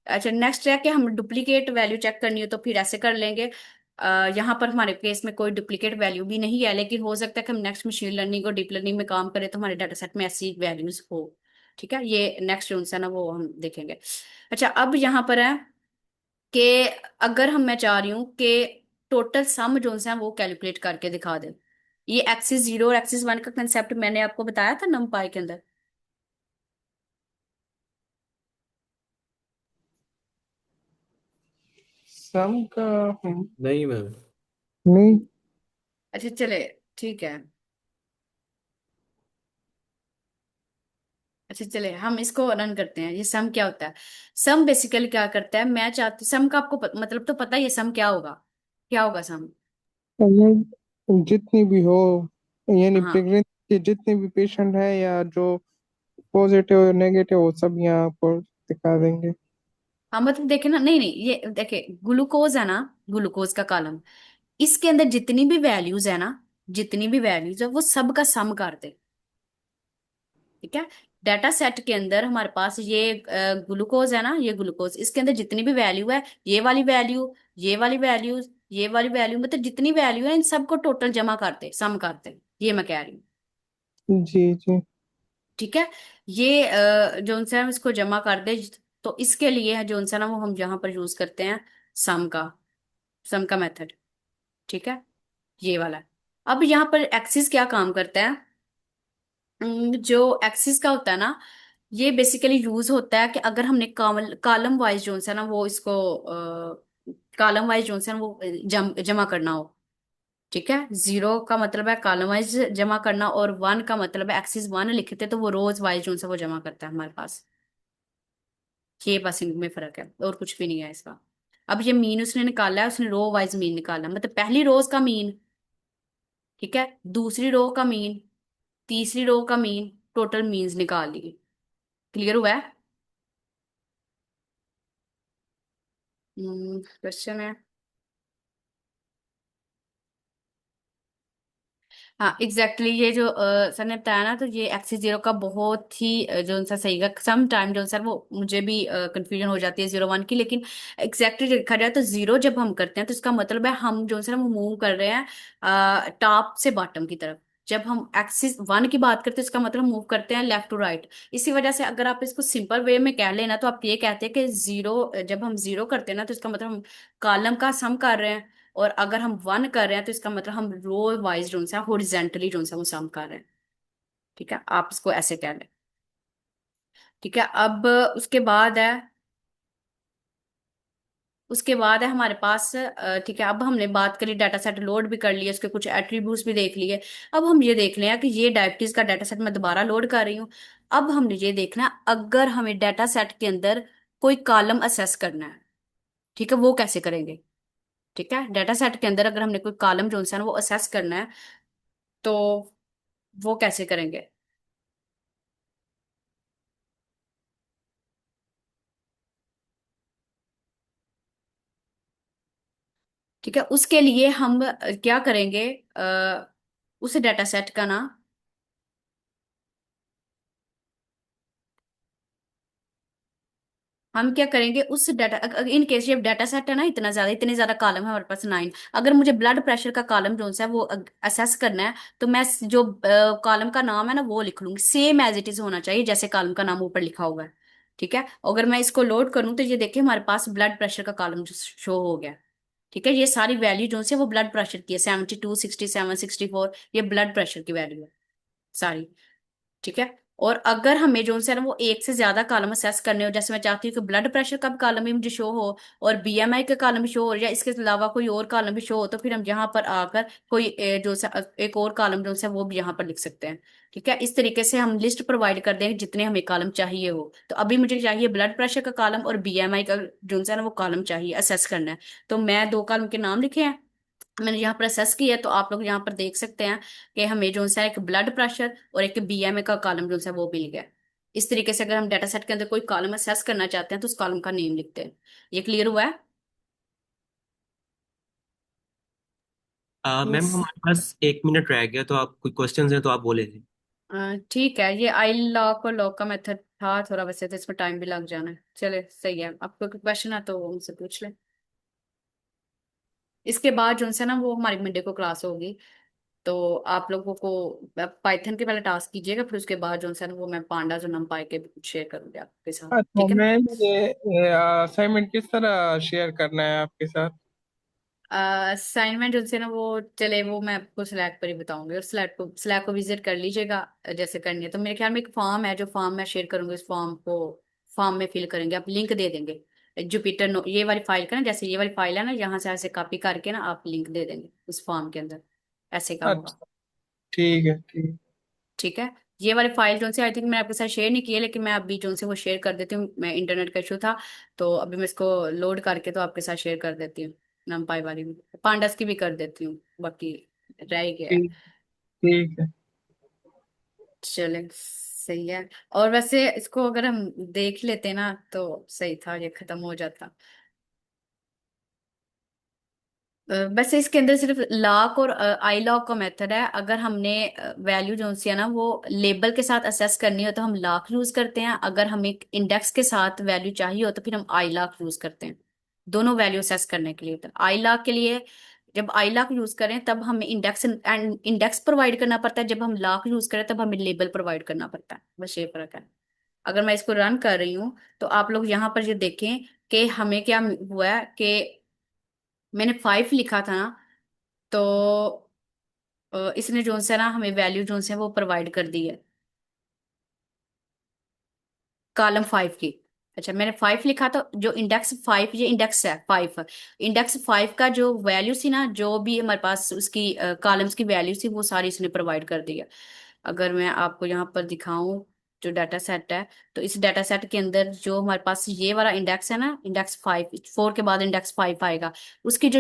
अच्छा, नेक्स्ट है कि हम डुप्लीकेट वैल्यू चेक करनी हो तो फिर ऐसे कर लेंगे। यहाँ पर हमारे केस में कोई डुप्लीकेट वैल्यू भी नहीं है, लेकिन हो सकता है कि हम नेक्स्ट मशीन लर्निंग और डीप लर्निंग में काम करें तो हमारे डाटा सेट में ऐसी वैल्यूज हो। ठीक है, ये नेक्स्ट जो है ना वो हम देखेंगे। अच्छा, अब यहाँ पर है कि अगर मैं चाह रही हूँ कि टोटल सम जो है वो कैलकुलेट करके दिखा दे। ये एक्सिस 0 और एक्सिस 1 का कंसेप्ट मैंने आपको बताया था नमपाई के अंदर। सम का नहीं मैम। नहीं। अच्छा चले, ठीक है। अच्छा चले, हम इसको रन करते हैं। ये सम क्या होता है? सम बेसिकली क्या करता है, मैं चाहती सम का आपको मतलब तो पता ही है सम क्या होगा, क्या होगा सम? ये जितनी भी हो, यानी हाँ, प्रेगनेंसी के जितने भी पेशेंट हैं या जो पॉजिटिव और नेगेटिव, वो सब यहाँ पर दिखा देंगे। हाँ मतलब देखे ना, नहीं नहीं, ये देखे, ग्लूकोज है ना, ग्लूकोज का कॉलम, इसके अंदर जितनी भी वैल्यूज है ना, जितनी भी वैल्यूज है वो सब का सम कर दे। ठीक है, डाटा सेट के अंदर हमारे पास ये ग्लूकोज है ना, ये ग्लूकोज, इसके अंदर जितनी भी वैल्यू है, ये वाली वैल्यू, ये वाली वैल्यू, ये वाली वैल्यू, मतलब जितनी वैल्यू है इन सबको टोटल जमा करते, सम करते, ये मैं कह रही हूँ। जी जी। ठीक है, ये जो उनसे हम इसको जमा कर दे, तो इसके लिए जो उनसे ना वो हम यहाँ पर यूज करते हैं सम का, सम का मेथड। ठीक है, ये वाला है। अब यहाँ पर एक्सिस क्या काम करता है, जो एक्सिस का होता है ना, ये बेसिकली यूज होता है कि अगर हमने कॉलम वाइज जो है ना वो इसको कॉलम वाइज जो है ना वो जमा करना हो। ठीक है, जीरो का मतलब है कॉलम वाइज जमा करना, और वन का मतलब है एक्सिस वन लिखते तो वो रोज वाइज जो है वो जमा करता है हमारे पास। ये बस इनमें फर्क है और कुछ भी नहीं है इसका। अब ये मीन उसने निकाला है, उसने रो वाइज मीन निकाला, मतलब पहली रोज का मीन, ठीक है, दूसरी रो का मीन, तीसरी रो का मीन, टोटल मीन्स निकाल लिए। क्लियर हुआ है? क्वेश्चन है। हाँ एग्जैक्टली exactly, ये जो सर ने बताया ना, तो ये एक्सिस जीरो का बहुत ही जो उनसा सही है। सम टाइम जो सर वो मुझे भी कंफ्यूजन हो जाती है जीरो वन की, लेकिन एग्जैक्टली देखा जाए तो जीरो जब हम करते हैं तो इसका मतलब है हम जो सर वो मूव कर रहे हैं टॉप से बॉटम की तरफ। जब हम एक्सिस वन की बात करते हैं इसका मतलब मूव करते हैं लेफ्ट टू राइट। इसी वजह से अगर आप इसको सिंपल वे में कह लेना तो आप ये कहते हैं कि जीरो, जब हम जीरो करते हैं ना तो इसका मतलब हम कॉलम का सम कर रहे हैं, और अगर हम वन कर रहे हैं तो इसका मतलब हम रो वाइज जो है हॉरिजेंटली जो है वो सम कर रहे हैं। ठीक है, आप इसको ऐसे कह लें। ठीक है, अब उसके बाद है, उसके बाद है हमारे पास ठीक है, अब हमने बात करी, डाटा सेट लोड भी कर लिया, उसके कुछ एट्रीब्यूट्स भी देख लिए। अब हम ये देख लें कि ये डायबिटीज का डाटा सेट मैं दोबारा लोड कर रही हूँ। अब हमने ये देखना है अगर हमें डाटा सेट के अंदर कोई कॉलम असेस करना है, ठीक है, वो कैसे करेंगे। ठीक है, डाटा सेट के अंदर अगर हमने कोई कॉलम जो है ना वो असेस करना है, तो वो कैसे करेंगे। ठीक है, उसके लिए हम क्या करेंगे, उस डाटा सेट का ना, हम क्या करेंगे उस डाटा, इन केस ये डाटा सेट है ना इतना ज्यादा, इतने ज्यादा कॉलम है हमारे पास 9, अगर मुझे ब्लड प्रेशर का कॉलम जो है वो असेस करना है, तो मैं जो कॉलम का नाम है ना वो लिख लूंगी, सेम एज इट इज होना चाहिए जैसे कॉलम का नाम ऊपर लिखा हुआ है। ठीक है, अगर मैं इसको लोड करूं तो ये देखिए हमारे पास ब्लड प्रेशर का कॉलम शो हो गया। ठीक है, ये सारी वैल्यू जो है वो ब्लड प्रेशर की है, 72, 67, 64, ये ब्लड प्रेशर की वैल्यू है सारी। ठीक है, और अगर हमें जो है ना वो एक से ज्यादा कॉलम असेस करने हो, जैसे मैं चाहती हूँ कि ब्लड प्रेशर का भी कॉलम भी मुझे शो हो और बीएमआई का कॉलम भी शो हो, या इसके अलावा कोई और कॉलम भी शो हो, तो फिर हम यहाँ पर आकर कोई एक और कॉलम जो है वो भी यहाँ पर लिख सकते हैं। ठीक है, इस तरीके से हम लिस्ट प्रोवाइड कर देंगे जितने हमें कॉलम चाहिए हो। तो अभी मुझे चाहिए ब्लड प्रेशर का कॉलम और बीएमआई का जो है ना वो कॉलम चाहिए असेस करना है। तो मैं दो कॉलम के नाम लिखे हैं, मैंने यहाँ पर असेस किया है, तो आप लोग यहाँ पर देख सकते हैं कि हमें जो है एक ब्लड प्रेशर और एक बीएमए का कॉलम जो है वो मिल गया। इस तरीके से अगर हम डाटा सेट के अंदर कोई कॉलम असेस करना चाहते हैं तो उस कॉलम का नेम लिखते हैं। ये क्लियर हुआ है? मैम मीन्स हमारे पास 1 मिनट रह गया, तो आप कोई क्वेश्चंस हैं तो आप बोले थे। ठीक है, ये आई लॉक और लॉक का मेथड था थोड़ा, वैसे तो इसमें टाइम भी लग जाना है। चले सही है, आपको कोई क्वेश्चन है तो उनसे पूछ लें। इसके बाद जो है ना वो हमारी मंडे को क्लास होगी, तो आप लोगों को पाइथन के पहले टास्क कीजिएगा, फिर उसके बाद जो है ना वो मैं पांडास और नंपाई के भी कुछ शेयर करूंगी आपके साथ। अच्छा ठीक है ना? मैम, ये असाइनमेंट किस तरह शेयर करना है आपके साथ? असाइनमेंट जो है ना वो, चले वो मैं आपको स्लैक पर ही बताऊंगी, और स्लैक को विजिट कर लीजिएगा जैसे करनी है। तो मेरे ख्याल में एक फॉर्म है, जो फॉर्म मैं शेयर करूंगी, उस फॉर्म को फॉर्म में फिल करेंगे, आप लिंक दे देंगे जुपिटर नो, ये वाली फाइल का ना, जैसे ये वाली फाइल है ना, यहाँ से ऐसे कॉपी करके ना आप लिंक दे देंगे उस फॉर्म के अंदर, ऐसे काम होगा। अच्छा, ठीक है ठीक। ठीक है, ये वाली फाइल जो से आई थिंक मैंने आपके साथ शेयर नहीं की है, लेकिन मैं अभी जो से वो शेयर कर देती हूँ, मैं इंटरनेट का इशू था, तो अभी मैं इसको लोड करके तो आपके साथ शेयर कर देती हूँ। नमपाई वाली भी, पांडस की भी कर देती हूँ, बाकी रह ही गया है। ठीक ठीक है। चलें, सही है। और वैसे इसको अगर हम देख लेते ना तो सही था, ये खत्म हो जाता। वैसे इसके अंदर सिर्फ लॉक और आई लॉक का मेथड है। अगर हमने वैल्यू जो सी है ना वो लेबल के साथ असेस करनी हो तो हम लॉक यूज करते हैं, अगर हमें इंडेक्स के साथ वैल्यू चाहिए हो तो फिर हम आई लॉक यूज करते हैं दोनों वैल्यू असेस करने के लिए। तो आई लॉक के लिए जब आई लॉक यूज करें तब हमें इंडेक्स एंड इंडेक्स प्रोवाइड करना पड़ता है, जब हम लॉक यूज करें तब हमें लेबल प्रोवाइड करना पड़ता है, बस ये फर्क है। अगर मैं इसको रन कर रही हूँ तो आप लोग यहाँ पर ये देखें कि हमें क्या हुआ है कि मैंने 5 लिखा था ना, तो इसने जो से ना हमें वैल्यू जो से वो प्रोवाइड कर दी है कॉलम 5 की। अच्छा, मैंने 5 लिखा तो जो इंडेक्स 5, ये इंडेक्स है 5, इंडेक्स 5 का जो वैल्यू थी ना, जो भी हमारे पास उसकी कॉलम्स की वैल्यू थी वो सारी इसने प्रोवाइड कर दी है। अगर मैं आपको यहाँ पर दिखाऊं जो डाटा सेट है, तो इस डाटा सेट के अंदर जो हमारे पास ये वाला इंडेक्स है ना, इंडेक्स 5, 4 के बाद इंडेक्स 5 आएगा, उसकी जो